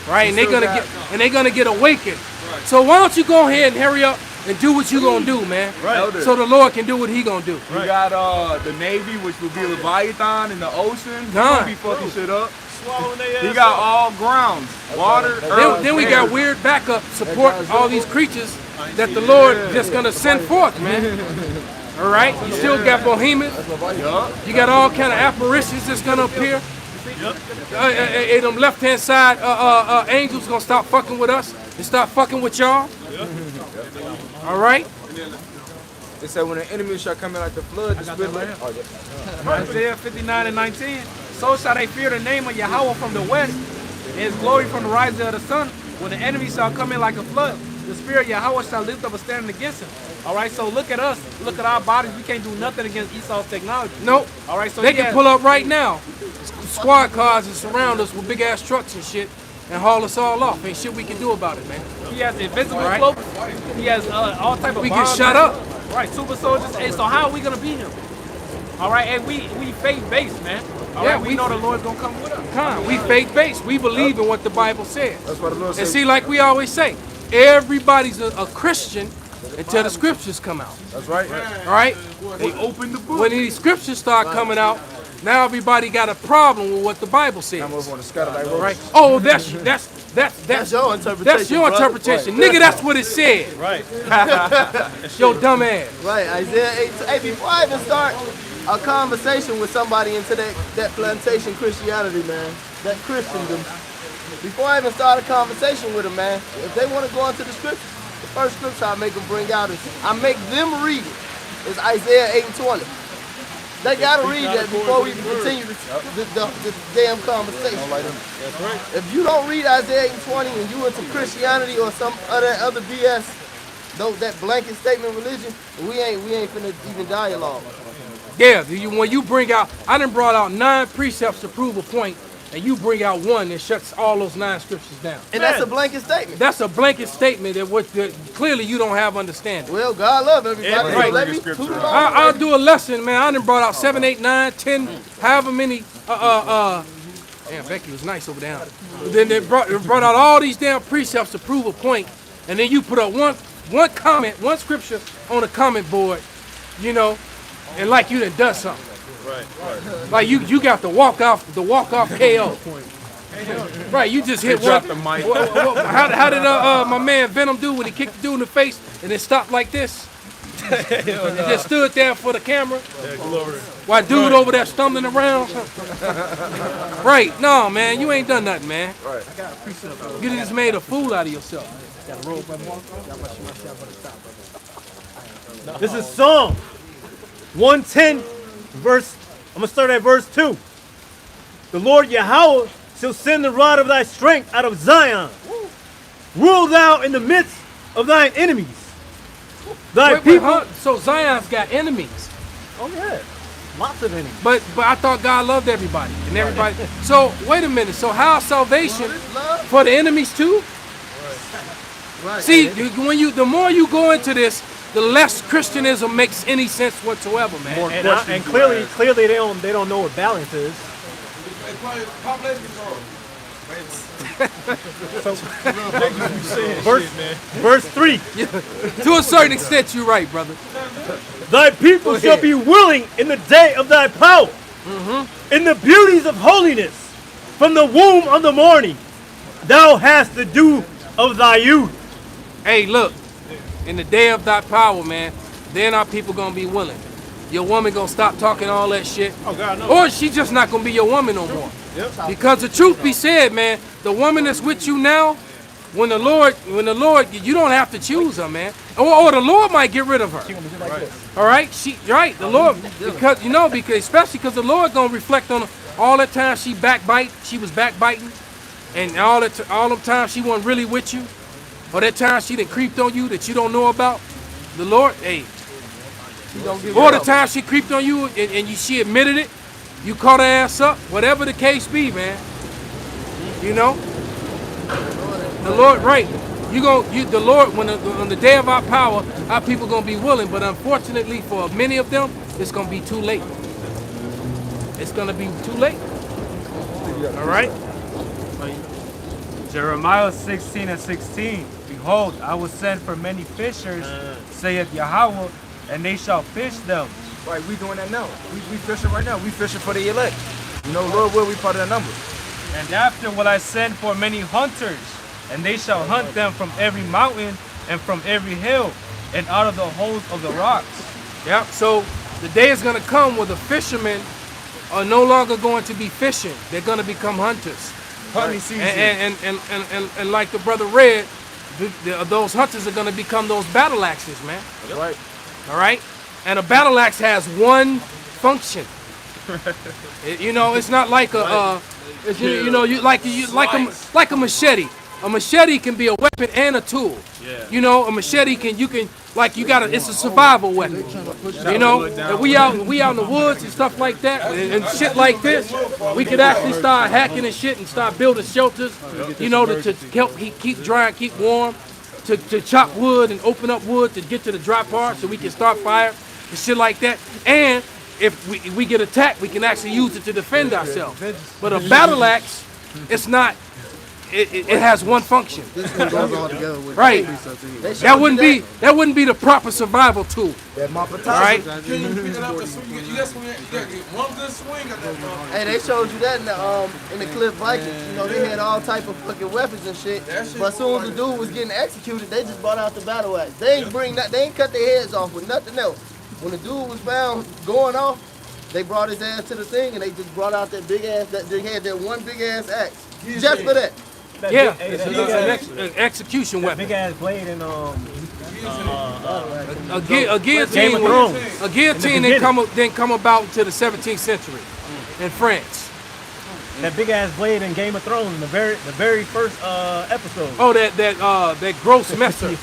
Right, and they're gonna get awakened. Right. So why don't you go ahead and hurry up and do what you gonna do, man? Right. So the Lord can do what he gonna do. We got the Navy, which will be Leviathan in the ocean. He's gonna be fucking shit up. He got all grounds, water, earth. Then we got weird backup support, all these creatures that the Lord just gonna send forth, man. All right, you still got behemoth. You got all kind of apparitions that's gonna appear. And them left-hand side angels gonna stop fucking with us and start fucking with y'all. All right. It said when the enemy shall come in like the flood, the spirit of Isaiah 59 and 19. So shall they fear the name of Yahweh from the west, and his glory from the rising of the sun. When the enemy shall come in like a flood, the spirit of Yahweh shall lift up a standing against him. All right, so look at us. Look at our bodies. We can't do nothing against Esau's technology. Nope. All right, so they can pull up right now. Squad cars and surround us with big ass trucks and shit and haul us all off. Ain't shit we can do about it, man. He has invisible cloaks. He has all type of. We get shut up. Right, super soldiers. Hey, so how are we gonna beat him? All right, and we faith based, man. All right, we know the Lord's gonna come with us. We faith based. We believe in what the Bible says. That's what the Lord says. And see, like we always say, everybody's a Christian until the scriptures come out. That's right. All right? They open the book. When these scriptures start coming out, now everybody got a problem with what the Bible says. Right? Oh, that's your interpretation. That's your interpretation. Right. Nigga, that's what it said. Right. Yo, dumb ass. Right, Isaiah 8. Hey, before I even start a conversation with somebody into that plantation Christianity, man, that Christendom, before I even start a conversation with them, man, if they want to go into the scriptures, the first scripture I make them bring out is, I make them read it, is Isaiah 8:20. They gotta read that before we continue the damn conversation. That's right. If you don't read Isaiah 8:20 and you into Christianity or some other BS, that blanket statement religion, we ain't finna even dialogue. Yeah, when you bring out, I done brought out 9 precepts to prove a point, and you bring out one that shuts all those 9 scriptures down. And that's a blanket statement. That's a blanket statement that clearly you don't have understanding. Well, God love everybody. Right. Let me prove it all. I'll do a lesson, man. I done brought out 7, 8, 9, 10, however many. Damn, Becky was nice over there. Then they brought out all these damn precepts to prove a point, and then you put up one comment, one scripture on the comment board, you know, and like you done something. Right. Like you got the walk off KO. Right, you just hit one. The mic. How did my man Venom do when he kicked the dude in the face and then stopped like this? He just stood there for the camera. While dude over there stumbling around. Right, no man, you ain't done nothing, man. Right. You just made a fool out of yourself. This is Psalm 110, verse. I'm gonna start at verse 2. The Lord Yahweh shall send the rod of thy strength out of Zion. Rule thou in the midst of thine enemies. Thy people. So Zion's got enemies. Oh yeah, lots of enemies. But I thought God loved everybody and everybody. So wait a minute. So how's salvation for the enemies too? Right. See, the more you go into this, the less Christianism makes any sense whatsoever, man. And clearly they don't know what balance is. Verse 3. To a certain extent, you're right, brother. Thy people shall be willing in the day of thy power, in the beauties of holiness, from the womb of the morning. Thou hast the dew of thy youth. Hey, look, in the day of thy power, man, then our people gonna be willing. Your woman gonna stop talking all that shit. Oh God, no. Or she just not gonna be your woman no more. Yep. Because the truth be said, man, the woman that's with you now, when the Lord, you don't have to choose her, man. Or the Lord might get rid of her. All right, the Lord, because especially because the Lord gonna reflect on all the time she was backbiting, and all the time she wasn't really with you, or that time she done creeped on you that you don't know about. The Lord, hey, or the time she creeped on you and she admitted it, you caught her ass up, whatever the case be, man. You know, the Lord, right? The Lord, on the day of our power, our people gonna be willing, but unfortunately for many of them, it's gonna be too late. It's gonna be too late. All right. Jeremiah 16:16. Behold, I will send for many fishers, saith Yahweh, and they shall fish them. Right, we doing that now. We fishing right now. We fishing for the elect. You know, Lord will be part of that number. And after will I send for many hunters, and they shall hunt them from every mountain and from every hill, and out of the holes of the rocks. Yeah, so the day is gonna come where the fishermen are no longer going to be fishing. They're gonna become hunters. Hunting season. And like the brother read, those hunters are gonna become those battle axes, man. That's right. All right? And a battle axe has one function. It's not like like a machete. A machete can be a weapon and a tool. Yeah. A machete it's a survival weapon. If we out in the woods and stuff like that and shit like this, we could actually start hacking and shit and start building shelters, to help keep dry and keep warm, to chop wood and open up wood to get to the dry part so we can start fire and shit like that. And if we get attacked, we can actually use it to defend ourselves. But a battle axe, it's not it has one function. This one goes all together with Right. They That wouldn't be the proper survival tool. That All right. Can you pick it up and swing it? You got one good swing at that motherfucker. Hey, they showed you that in the clip Vikings. You know, they had all type of fucking weapons and shit. But as soon as the dude was getting executed, they just brought out the battle axe. They ain't cut their heads off with nothing else. When the dude was found going off, they brought his ass to the thing and they just brought out that big ass, they had that one big ass axe. Just for that. Yeah, it's an execution weapon. Big ass blade and A guillotine. Game of Thrones. A guillotine didn't come about until the 17th century in France. that big ass blade in Game of Thrones, the very first episode. Oh, that gross messer.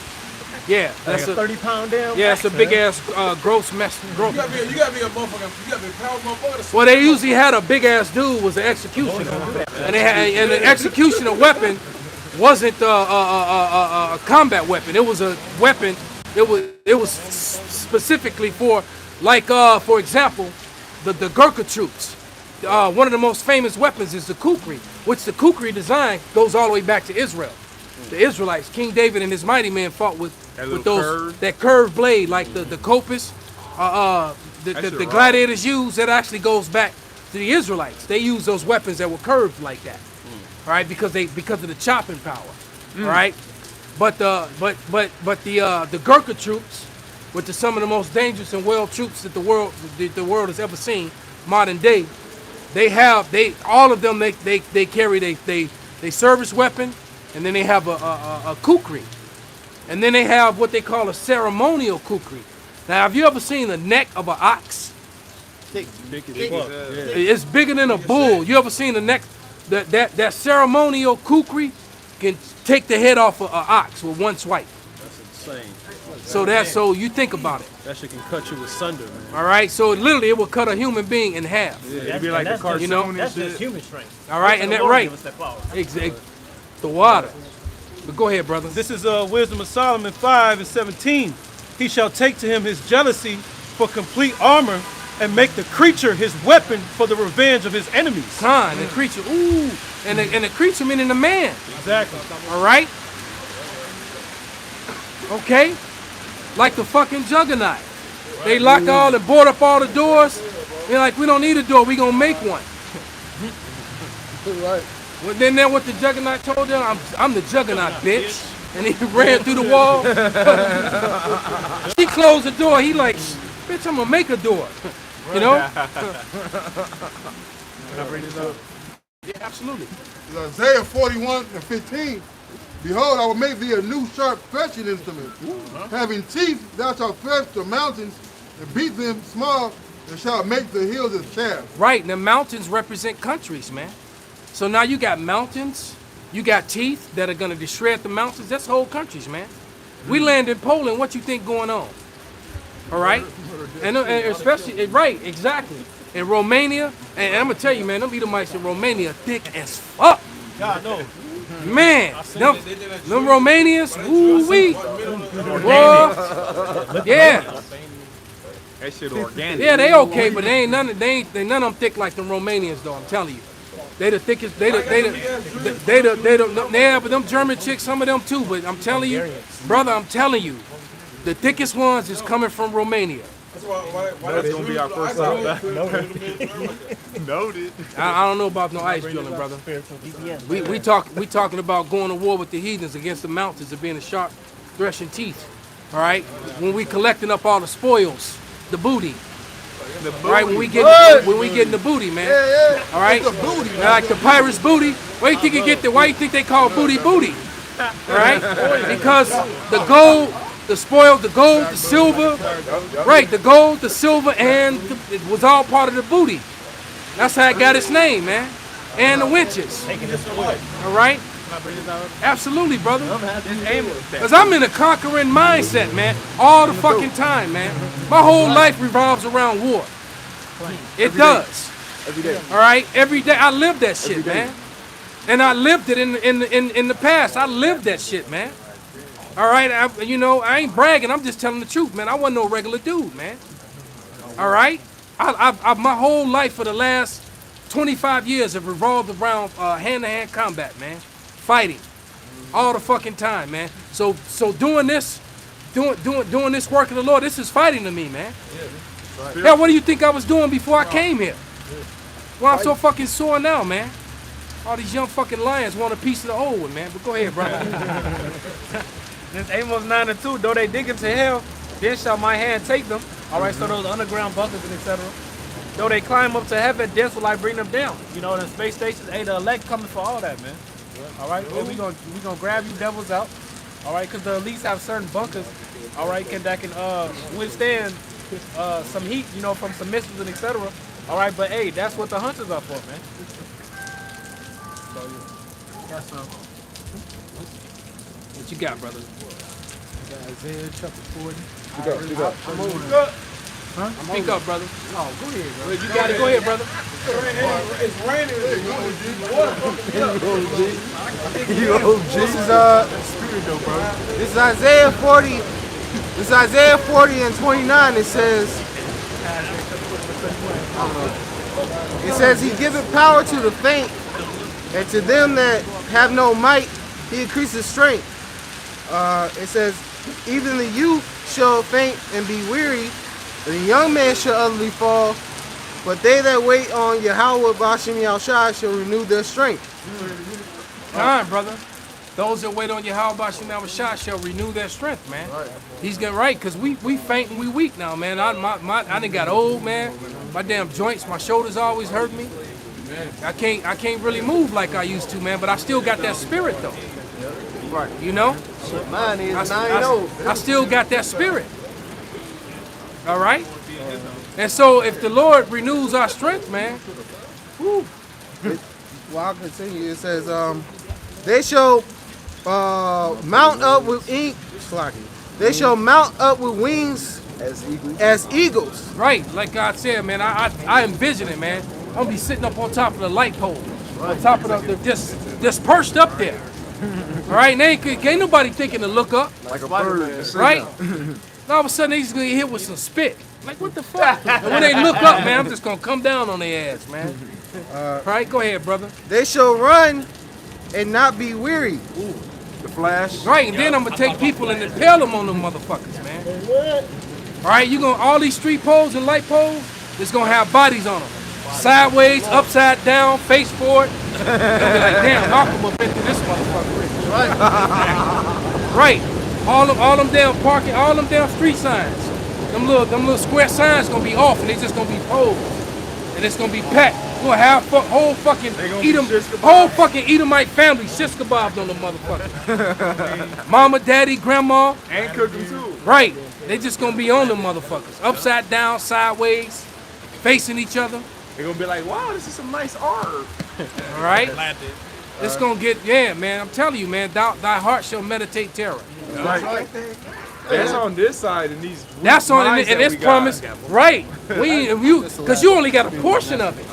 Yeah, that's like a 30-pound damn. Yeah, it's a big ass gross mess. You gotta be a motherfucker. You gotta be a powerful motherfucker. Well, they usually had a big ass dude was an executioner, and the executioner weapon wasn't a combat weapon. It was a weapon. It was specifically for, like, for example, the Gurkha troops. One of the most famous weapons is the kukri, which the kukri design goes all the way back to Israel. The Israelites, King David and his mighty men fought with that curved blade, like the kopis, the gladiators used. That actually goes back to the Israelites. They used those weapons that were curved like that, right? Because of the chopping power, right? But the Gurkha troops, which are some of the most dangerous and well troops that the world has ever seen, modern day, all of them carry they service weapon, and then they have a kukri. And then they have what they call a ceremonial kukri. Now, have you ever seen the neck of an ox? It's bigger than a bull. You ever seen the neck? That ceremonial kukri can take the head off of an ox with one swipe. That's insane. So you think about it. That shit can cut you asunder, man. All right, so literally it will cut a human being in half. Yeah, it'd be like the cartoon, you know? That's just human strength. All right, and that right. Exactly. The water. But go ahead, brother. This is Wisdom of Solomon 5:17. He shall take to him his jealousy for complete armor and make the creature his weapon for the revenge of his enemies. The creature, ooh, and the creature meaning the man. Exactly. All right. Okay. Like the fucking Juggernaut. They lock all and board up all the doors. They're like, we don't need a door. We gonna make one. Right. Well, then what the Juggernaut told them, I'm the Juggernaut, bitch. And he ran through the wall. He closed the door. He like, bitch, I'm gonna make a door. You know? Can I bring this up? Yeah, absolutely. Isaiah 41:15. Behold, I will make thee a new sharp threshing instrument. Having teeth, thou shalt thresh the mountains and beat them small, and shalt make the hills as chaff. Right, and the mountains represent countries, man. So now you got mountains, you got teeth that are gonna shred the mountains. That's whole countries, man. We land in Poland, what you think going on? All right? And especially, right, exactly. In Romania, and I'm gonna tell you, man, them Edomites in Romania thick as fuck. God, no. Man, them Romanians, woo-wee. Boy, yeah. That shit organic. Yeah, they okay, but they ain't none of them thick like them Romanians, though, I'm telling you. They the thickest, yeah, but them German chicks, some of them too, but I'm telling you, brother, I'm telling you, the thickest ones is coming from Romania. That's gonna be our first stop back. Noted. I don't know about no ice drilling, brother. We talking about going to war with the heathens against the mountains and being a sharp threshing teeth. All right, when we collecting up all the spoils, the booty. Right, when we get in the booty, man. Yeah. All right, the booty, man. like the pirates' booty. Why you think you get the? Why you think they call booty? All right, because the gold, the spoils, the gold, the silver, right? The gold, the silver, and it was all part of the booty. That's how it got its name, man. And the winches. All right. Absolutely, brother. Because I'm in a conquering mindset, man. All the fucking time, man. My whole life revolves around war. It does. Every day. All right? Every day. I live that shit, man. And I lived it in the past. I lived that shit, man. All right? I ain't bragging. I'm just telling the truth, man. I wasn't no regular dude, man. All right? My whole life for the last 25 years have revolved around hand-to-hand combat, man. fighting all the fucking time, man. So doing this work of the Lord, this is fighting to me, man. Hell, what do you think I was doing before I came here? Well, I'm so fucking sore now, man. All these young fucking lions want a piece of the old one, man. But go ahead, brother. This Amos 9:2, though they dig into hell, then shall my hand take them. All right, so those underground bunkers and etc. Though they climb up to heaven, thence will I bring them down. You know, the space stations, hey, the elect coming for all that, man. All right, and we gonna grab you devils out. All right, because the elites have certain bunkers. All right, that can withstand some heat, you know, from some missiles and etc. All right, but hey, that's what the hunters are for, man. That's What you got, brother? Isaiah chapter 40. Speak up. Huh? Speak up, brother. Oh, go ahead, bro. You got it. Go ahead, brother. It's raining. This is This is Isaiah 40. This is Isaiah 40 and 29. It says. It says, He giveth power to the faint, and to them that have no might, He increases strength. It says, even the youth shall faint and be weary, and the young man shall utterly fall, but they that wait on Yahweh Bashim Yahushua shall renew their strength. All right, brother. Those that wait on Yahweh Bashim Yahushua shall renew their strength, man. He's getting right, because we faint and we weak now, man. I done got old, man. My damn joints, my shoulders always hurt me. I can't really move like I used to, man, but I still got that spirit, though. Right. You know? Mine is 9-0. I still got that spirit. All right? And so if the Lord renews our strength, man, whew. Well, I'll continue. It says, they shall mount up with They shall mount up with wings as eagles. Right, like God said, man, I envision it, man. I'm gonna be sitting up on top of the light pole, on top of the just perched up there. All right, and ain't nobody thinking to look up. Like a bird. Right? And all of a sudden, they just gonna get hit with some spit. Like, what the fuck? And when they look up, man, I'm just gonna come down on their ass, man. Right? Go ahead, brother. They shall run and not be weary. The Flash. Right, and then I'm gonna take people and impale them on them motherfuckers, man. All right, all these street poles and light poles, it's gonna have bodies on them. Sideways, upside down, face forward. They'll be like, damn, Malcolm up into this motherfucker. Right. All them damn parking, all them damn street signs. Them little square signs gonna be off, and they just gonna be posed. And it's gonna be packed. We're gonna have whole fucking Edomite family shish kebabs on them motherfuckers. Mama, daddy, grandma. And cooking too. Right. They just gonna be on them motherfuckers. Upside down, sideways, facing each other. They're gonna be like, wow, this is some nice art. All right? It's gonna get, yeah, man, I'm telling you, man, thy heart shall meditate terror. Right. That's on this side, and these. That's on, and it's promised, right? Because you only got a portion of it.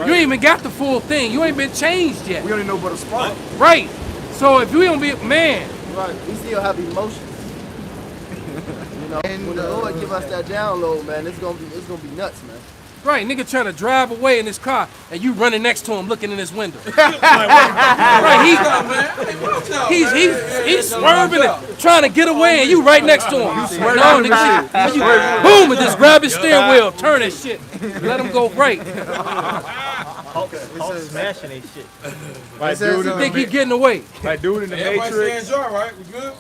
You ain't even got the full thing. You ain't been changed yet. We only know but a spark. Right. So if we don't be, man. Right. We still have emotions. You know, and when the Lord give us that download, man, it's gonna be nuts, man. Right, nigga trying to drive away in his car, and you running next to him looking in his window. Right, he's swerving it, trying to get away, and you right next to him. No, nigga, you boom, and just grab his steering wheel, turn that shit, let him go right. Smashing that shit. Like You think he getting away? Like dude in the Matrix. Right? We good?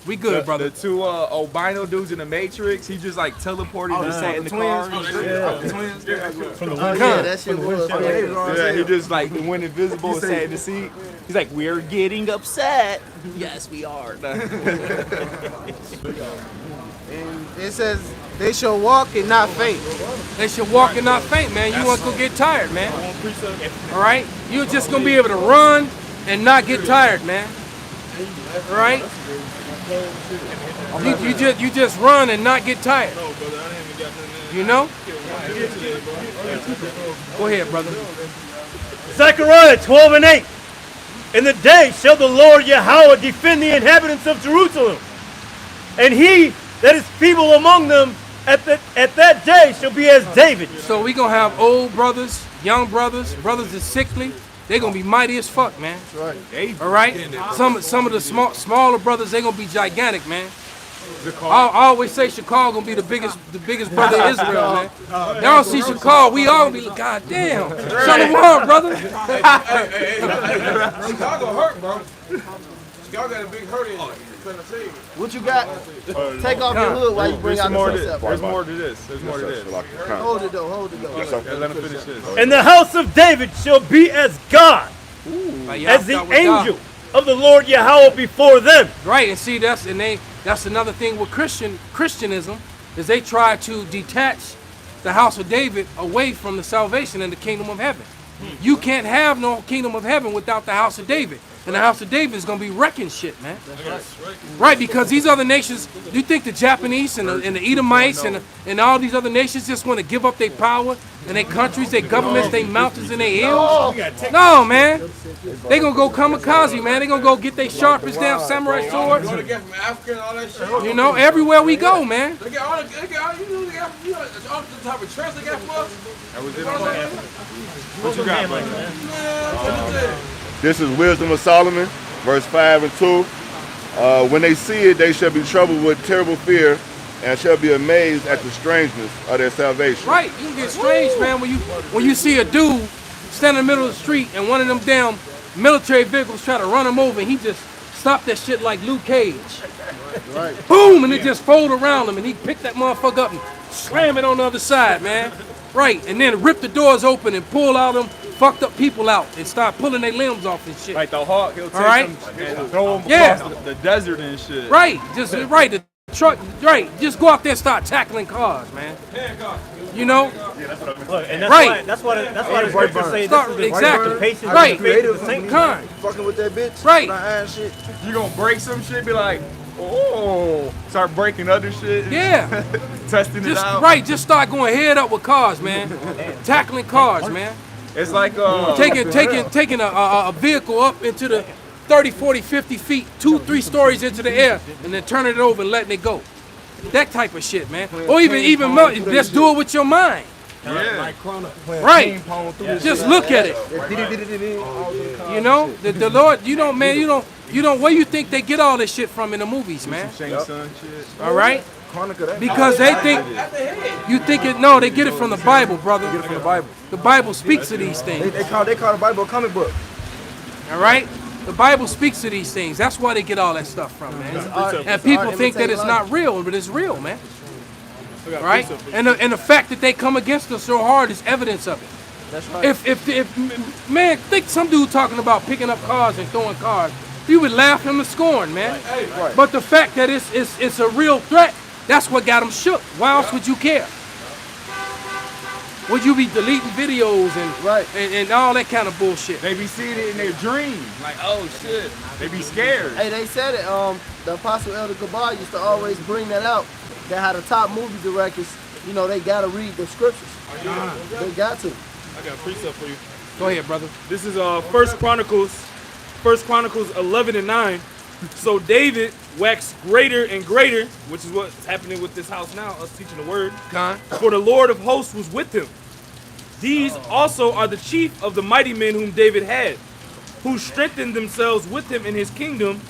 We good, brother. The two albino dudes in the Matrix, he just like teleported and sat in the car. The twins. From the Yeah, that shit was. Yeah, he just like went invisible and sat in the seat. He's like, we're getting upset. Yes, we are. And it says, they shall walk and not faint. They should walk and not faint, man. You want to go get tired, man. All right? You're just going to be able to run and not get tired, man. All right? You just run and not get tired. You know? Go ahead, brother. Zechariah 12:8. In the day shall the Lord Yahweh defend the inhabitants of Jerusalem, and he that is feeble among them at that day shall be as David. So we gonna have old brothers, young brothers, brothers that's sickly, they gonna be mighty as fuck, man. That's right. All right. Some of the smaller brothers, they gonna be gigantic, man. I always say Chicago gonna be the biggest brother in Israel, man. Y'all see Chicago, we all gonna be like, God damn. Shalom, brother. Chicago hurt, bro. Chicago got a big hurt in it. What you got? Take off your hood while you bring out the sunset. There's more to this. There's more to this. Hold it though, hold it though. Let him finish this. And the house of David shall be as God, as the angel of the Lord Yahweh before them. Right, and see that's another thing with Christianism is they try to detach the house of David away from the salvation and the kingdom of heaven. You can't have no kingdom of heaven without the house of David. And the house of David is going to be wrecking shit, man. Right, because these other nations, do you think the Japanese and the Edomites and all these other nations just want to give up their power and their countries, their governments, their mountains and their hills? No, man. They going to go kamikaze, man. They going to go get their sharpest damn samurai swords. You know, everywhere we go, man. They got all the type of trust they got for us. That was it. What you got, man? This is Wisdom of Solomon, verse 5 and 2. When they see it, they shall be troubled with terrible fear and shall be amazed at the strangeness of their salvation. Right, you can get strange, man, when you see a dude stand in the middle of the street and one of them damn military vehicles try to run him over and he just stopped that shit like Luke Cage. Right. Boom, and it just fold around him and he picked that motherfucker up and slam it on the other side, man. Right, and then rip the doors open and pull out them fucked up people out and start pulling their limbs off and shit. Like the hawk, he'll take them and throw them across the desert and shit. Right, the truck, right. Just go out there and start tackling cars, man. You know? Look, and that's why the scriptures say this is the patience right. of the saints. Fucking with that bitch. Right. Iron shit. You gonna break some shit, be like, oh, start breaking other shit. Yeah. Testing it out. Right, just start going head up with cars, man. Tackling cars, man. It's like taking a vehicle up into the 30, 40, 50 feet, 2-3 stories into the air, and then turning it over and letting it go. That type of shit, man. Or even more, just do it with your mind. Yeah. Right. Just look at it. You know, the Lord. You don't, man. You don't. Where you think they get all this shit from in the movies, man? All right. Because they think you think it. No, they get it from the Bible, brother. Get it from the Bible. The Bible speaks to these things. They call the Bible a comic book. All right. The Bible speaks to these things. That's why they get all that stuff from, man. And people think that it's not real, but it's real, man. Right? And the fact that they come against us so hard is evidence of it. That's right. If man, think some dude talking about picking up cars and throwing cars, you would laugh him to scorn, man. Right. But the fact that it's a real threat, that's what got them shook. Why else would you care? Would you be deleting videos and all that kind of bullshit? They be seeing it in their dreams. Like, oh shit. They be scared. Hey, they said it. The Apostle Elder Gabar used to always bring that out. That how the top movie directors, you know, they gotta read the scriptures. They got to. I got a precept for you. Go ahead, brother. This is First Chronicles 11 and 9. So David waxed greater and greater, which is what's happening with this house now, us teaching the word. For the Lord of hosts was with him. These also are the chief of the mighty men whom David had, who strengthened themselves with him in his kingdom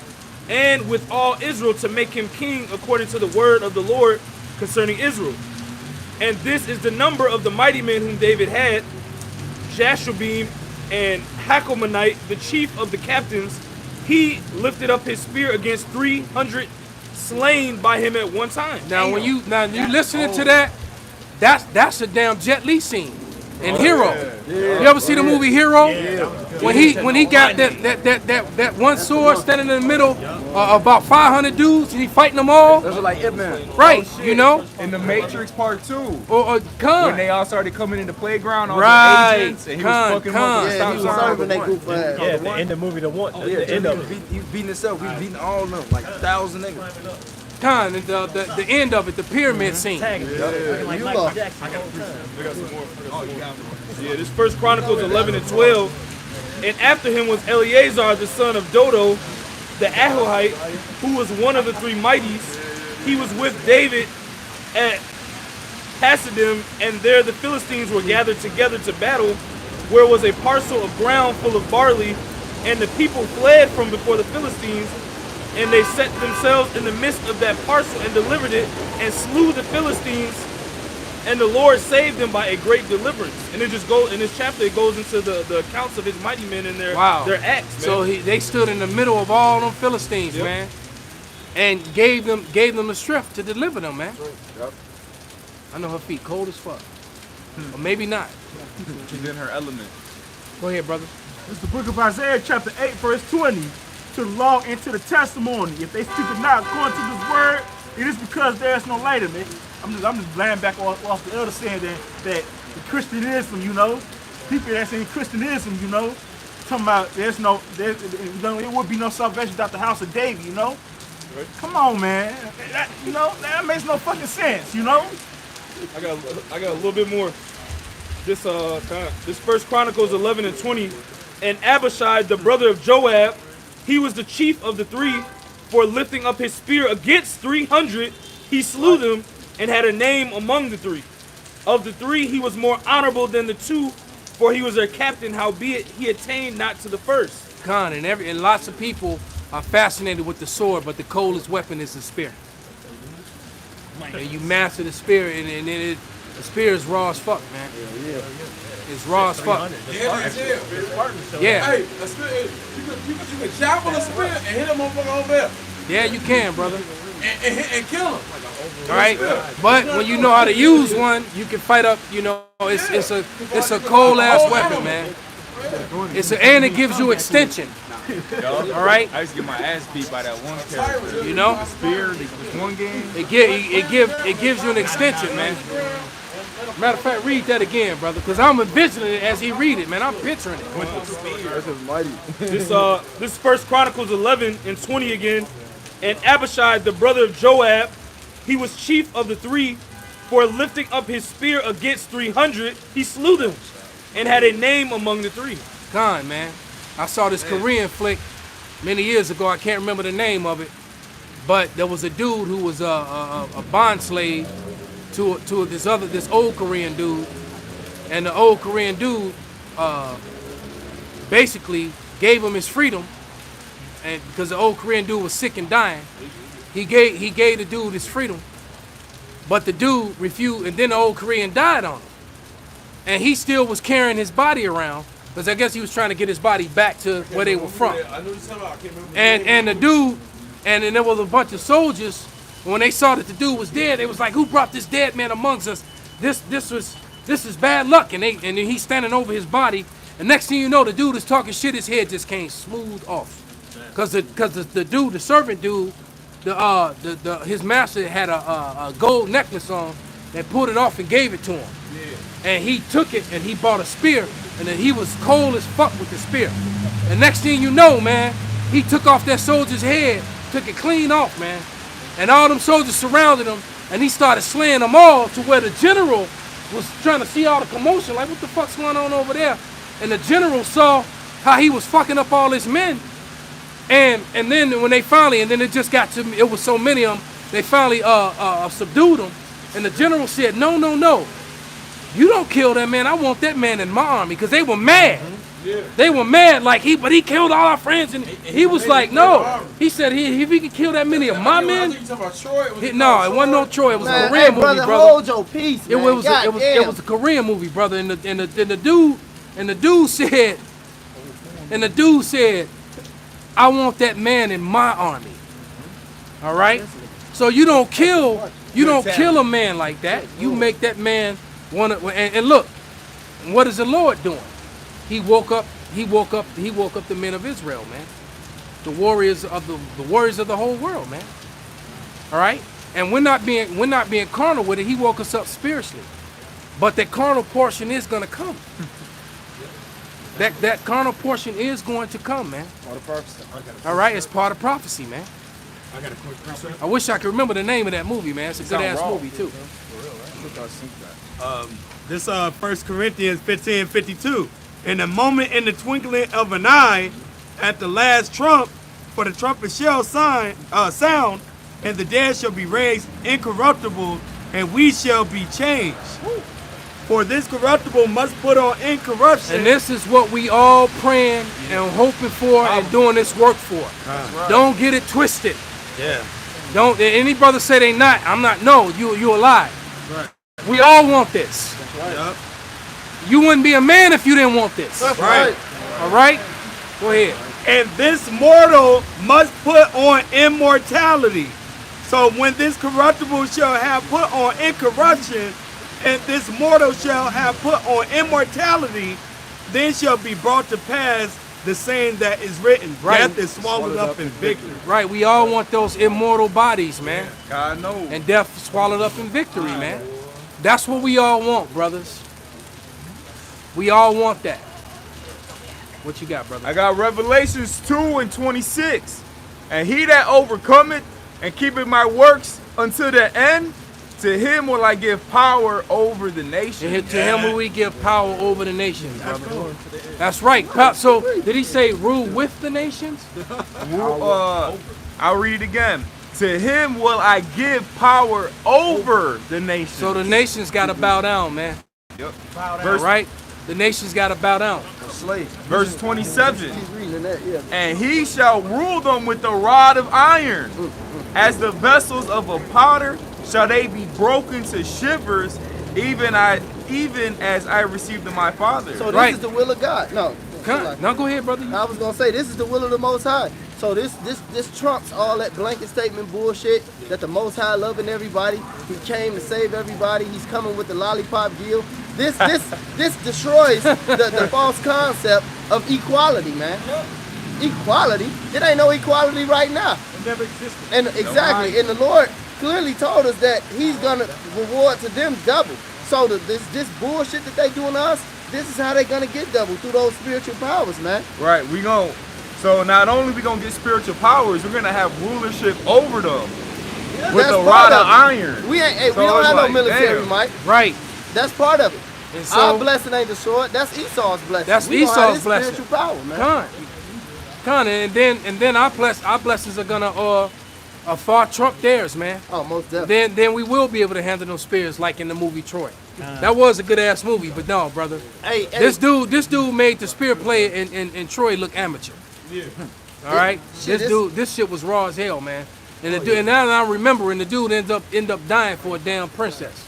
and with all Israel to make him king according to the word of the Lord concerning Israel. And this is the number of the mighty men whom David had: Jashobeam and Hakomanite, the chief of the captains. He lifted up his spear against 300 slain by him at one time. Now when you listening to that, that's a damn Jet Li scene in Hero. You ever see the movie Hero? When he got that one sword standing in the middle, about 500 dudes, and he fighting them all. Those are like Ip Man. Right, you know. In the Matrix Part 2. Or when they all started coming in the playground, all right. the agents, and he was fucking them up. Yeah, he was serving that group for Yeah, at the end of the movie, the end of it. He was beating himself. He was beating all of them, like 1,000 niggas. The end of it, the pyramid scene. You lost. Yeah, this First Chronicles 11 and 12. And after him was Eleazar, the son of Dodo, the Ahohite, who was one of the three mighties. He was with David at Hasidim, and there the Philistines were gathered together to battle. where was a parcel of ground full of barley, and the people fled from before the Philistines, and they set themselves in the midst of that parcel and delivered it, and slew the Philistines, and the Lord saved them by a great deliverance. And it just goes in this chapter. It goes into the accounts of his mighty men and their acts. Man. So they stood in the middle of all them Philistines, man, and gave them the strength to deliver them, man. Yep. I know her feet cold as fuck, or maybe not. She's in her element. Go ahead, brother. This is the book of Isaiah, chapter 8, verse 20. To the law and to the testimony. If they speak it not according to this word, it is because there is no light in it. I'm just laying back off the elder saying that the Christianism, you know, people that say Christianism, you know, talking about it would be no salvation without the house of David, you know. Right. Come on, man. That makes no fucking sense, you know. I got a little bit more. This First Chronicles 11 and 20. And Abishai, the brother of Joab, he was the chief of the three. For lifting up his spear against 300, he slew them and had a name among the three. Of the three, he was more honorable than the two, for he was their captain. Howbeit, he attained not to the first. Khan, and lots of people are fascinated with the sword, but the coldest weapon is the spear. And you master the spear, and the spear is raw as fuck, man. It's raw as fuck. Yeah. Hey, a spear, you can chop on a spear and hit him over there. Yeah, you can, brother. And kill him. All right, but when you know how to use one, you can fight up. You know, it's a cold ass weapon, man. And it gives you extension. All right. I used to get my ass beat by that one character. You know, Spear. This one game. It gives you an extension, man. Matter of fact, read that again, brother, because I'm envisioning it as he read it, man. I'm picturing it. This First Chronicles 11 and 20 again. And Abishai, the brother of Joab, he was chief of the three. For lifting up his spear against 300, he slew them, and had a name among the three. Khan, man. I saw this Korean flick many years ago. I can't remember the name of it, but there was a dude who was a bond slave to this old Korean dude, and the old Korean dude basically gave him his freedom, and because the old Korean dude was sick and dying, he gave the dude his freedom, but the dude refused, and then the old Korean died on him, and he still was carrying his body around because I guess he was trying to get his body back to where they were from. And the dude, and then there was a bunch of soldiers. When they saw that the dude was dead, they was like, "Who brought this dead man amongst us? This is bad luck." And he's standing over his body. And next thing you know, the dude is talking shit. His head just came smooth off, cause the servant dude, his master had a gold necklace on. They pulled it off and gave it to him. Yeah. And he took it and he bought a spear. And then he was cold as fuck with the spear. And next thing you know, man, he took off that soldier's head, took it clean off, man. And all them soldiers surrounded him, and he started slaying them all to where the general was trying to see all the commotion, like, what the fuck's going on over there? And the general saw how he was fucking up all his men. And then when they finally, and then it just got to me, it was so many of them, they finally subdued them. And the general said, no, you don't kill that man. I want that man in my army, because they were mad. Yeah. They were mad, like but he killed all our friends, and he was like, no. He said if he could kill that many of my men. No, it wasn't no Troy. It was a Korean movie, brother. Hold your peace, man. It was a Korean movie, brother. And the dude said, I want that man in my army. All right. So you don't kill a man like that. You make that man want to. And look, what is the Lord doing? He woke up the men of Israel, man. The warriors of the whole world, man. All right? And we're not being carnal with it. He woke us up spiritually. But that carnal portion is going to come. That carnal portion is going to come, man. Part of prophecy. All right, it's part of prophecy, man. I got a quick question. I wish I could remember the name of that movie, man. It's a good ass movie too. This 1 Corinthians 15:52. In a moment, in the twinkling of an eye, at the last trump, for the trumpet shall sound, and the dead shall be raised incorruptible, and we shall be changed. For this corruptible must put on incorruption. And this is what we all praying and hoping for and doing this work for. Right. Don't get it twisted. Yeah. Don't any brother say they not. I'm not. No, you a lie. Right. We all want this. That's right. Yep. You wouldn't be a man if you didn't want this. That's right. All right? Go ahead. And this mortal must put on immortality. So when this corruptible shall have put on incorruption, and this mortal shall have put on immortality, then shall be brought to pass the saying that is written, death is swallowed up in victory. Right, we all want those immortal bodies, man. God knows. And death swallowed up in victory, man. That's what we all want, brothers. We all want that. What you got, brother? I got Revelations 2:26. And he that overcometh and keepeth my works unto the end, to him will I give power over the nations. And to him will we give power over the nations, brother. That's right. So did he say rule with the nations? I'll read it again. To him will I give power over the nations. So the nations got to bow down, man. Yep. Verse, right? The nations got to bow down. Verse 27. And he shall rule them with the rod of iron. As the vessels of a potter shall they be broken to shivers, even as I received of my Father. So this is the will of God. No. Now go ahead, brother. I was gonna say this is the will of the Most High. So this trumps all that blanket statement bullshit that the Most High loving everybody. He came to save everybody. He's coming with the lollipop deal. This destroys the false concept of equality, man. Equality? It ain't no equality right now. It never existed. And exactly, and the Lord clearly told us that He's gonna reward to them double. So this bullshit that they doing to us, this is how they gonna get double through those spiritual powers, man. Right, so not only we gonna get spiritual powers, we're gonna have rulership over them with the rod of iron. We don't have no military might. Right. That's part of it. And so, our blessing ain't the sword. That's Esau's blessing. That's Esau's blessing. Spiritual power, man. Con, and then our blessings are gonna far trump theirs, man. Oh, most definitely. Then we will be able to handle those spears like in the movie Troy. That was a good ass movie, but no, brother. This dude made the spear play in Troy look amateur. Yeah. All right. This shit was raw as hell, man. And and now that I'm remembering, the dude end up dying for a damn princess.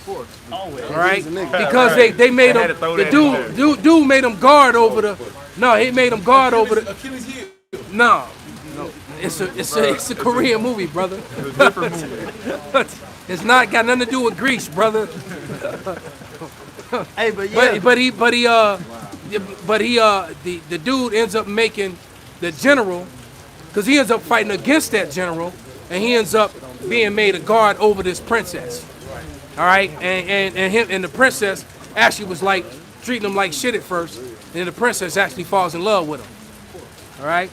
Of course. Always. All right. Because they made him the dude made him guard over the. No, he made him guard over the. Achilles heel. No. It's a Korean movie, brother. It's a different movie. It's not got nothing to do with Greece, brother. Hey, but yeah. The dude ends up making the general, because he ends up fighting against that general, and he ends up being made a guard over this princess. All right, and the princess actually was like treating him like shit at first, and then the princess actually falls in love with him. All right.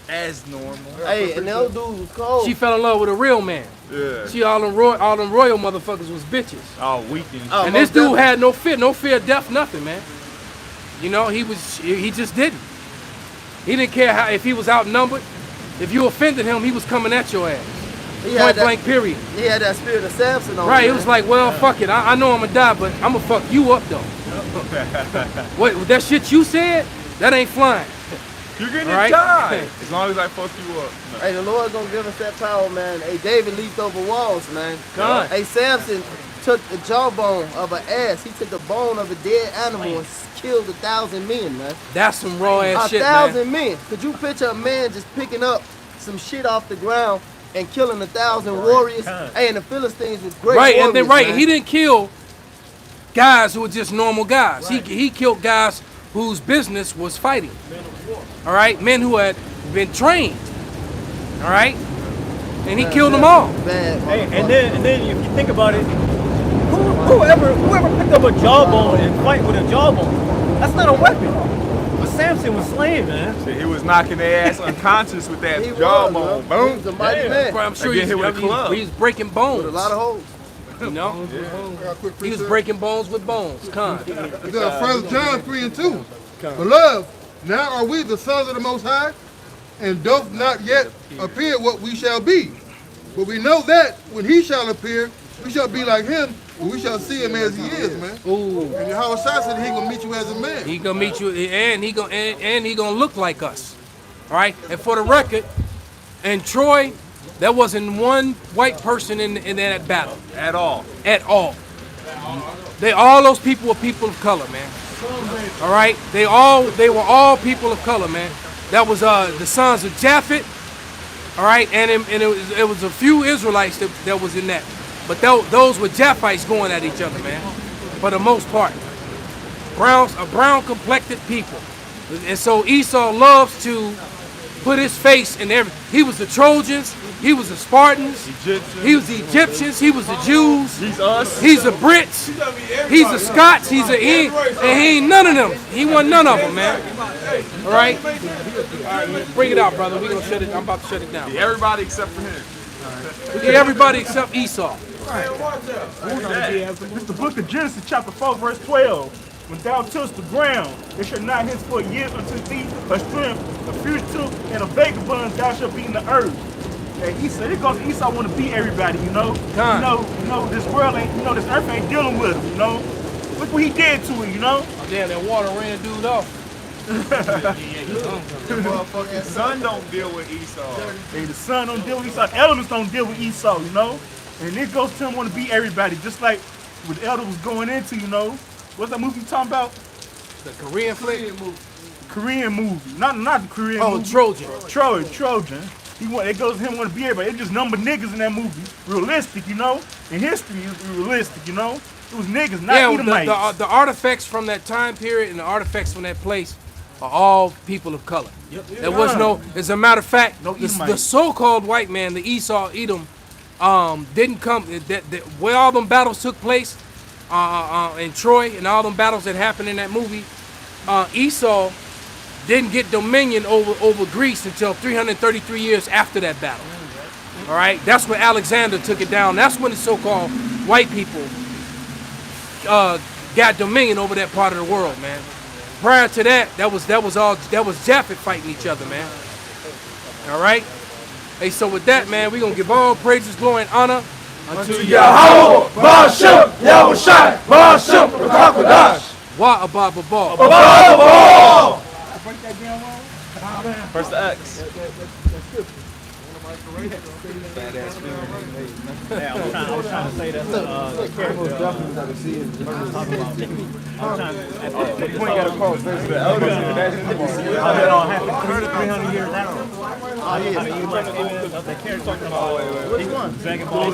As normal. Hey, and the old dude was cold. She fell in love with a real man. Yeah. She all them royal motherfuckers was bitches. Oh, weekend. And this dude had no fear of death, nothing, man. You know, he just didn't. He didn't care if he was outnumbered. If you offended him, he was coming at your ass. Point blank, period. He had that spirit of Samson on him. Right, it was like, well, fuck it. I know I'm gonna die, but I'm gonna fuck you up though. What, that shit you said? That ain't flying. You're gonna die as long as I fuck you up. No. Hey, the Lord gonna give us that power, man. Hey, David leaped over walls, man. God. Hey, Samson took the jawbone of an ass. He took the bone of a dead animal and killed 1,000 men, man. That's some raw ass shit, man. 1,000 men. Could you picture a man just picking up some shit off the ground and killing 1,000 warriors? Hey, and the Philistines was great warriors, and then man. He didn't kill guys who were just normal guys. He killed guys whose business was fighting. All right, men who had been trained. All right, and he killed them all. Hey, and then if you think about it, whoever picked up a jawbone and fight with a jawbone, that's not a weapon. But Samson was slaying, man. So he was knocking their ass unconscious with that jawbone. Boom. He was a mighty man. I'm sure he was breaking bones. With a lot of holes. You know, he was breaking bones with bones. Con. 1 John 3:2. Beloved, now are we the sons of the Most High, and doth not yet appear what we shall be. But we know that when he shall appear, we shall be like him, But we shall see him as he is, man. Ooh. And Yahweh Shai said he gonna meet you as a man. He gonna meet you, and he gonna look like us. All right. And for the record, in Troy, there wasn't one white person in that battle At all. at all. All those people were people of color, man. All right. They were all people of color, man. That was the sons of Japhet. All right, and it was a few Israelites that was in that, but those were Japhites going at each other, man. For the most part, brown complected people, and so Esau loves to put his face in every. He was the Trojans, he was the Spartans, he was the Egyptians, he was the Jews, He's us. he's the Brits, he's the Scots, and he ain't none of them. He wasn't none of them, man. All right, bring it out, brother. We gonna shut it. I'm about to shut it down. Yeah, everybody except for him. Yeah, everybody except Esau. It's the book of Genesis, chapter 4, verse 12. When thou tillest the ground, it shall not henceforth yield unto thee a strength, a fugitive, and a vagabond thou shalt be in the earth. And Esau, because Esau want to beat everybody, you know. You know, this world ain't, this earth ain't dealing with him, you know. Look what he did to it, you know. Oh, damn, that water ran dude off. The sun don't deal with Esau. Hey, the sun don't deal with Esau. The elements don't deal with Esau, you know. And it goes to him want to beat everybody, just like what the elder was going into, you know. What's that movie you talking about? The Korean flick? Korean movie. Not the Korean movie. Trojan. Trojan. It goes to him want to beat everybody. It just number niggas in that movie. Realistic, you know. In history, it was realistic, you know. It was niggas, not Edomites. The artifacts from that time period and the artifacts from that place are all people of color. There was no, as a matter of fact, the so-called white man, the Esau, Edom, didn't come, where all them battles took place in Troy and all them battles that happened in that movie, Esau didn't get dominion over Greece until 333 years after that battle. All right, that's when Alexander took it down. That's when the so-called white people got dominion over that part of the world, man. Prior to that, that was Japhet fighting each other, man. All right. Hey, so with that, man, we're gonna give all praises, glory, and honor unto Yahweh, Ba'ashem, Yahushai, Ba'ashem, Rakakwadash. Wa Abba Ball. Break that down wrong. Press the X. Yeah, I was trying to say that the character the point got a cross. I've been on half 300 years after. I mean, you might the character talking about Dragon Ball Z.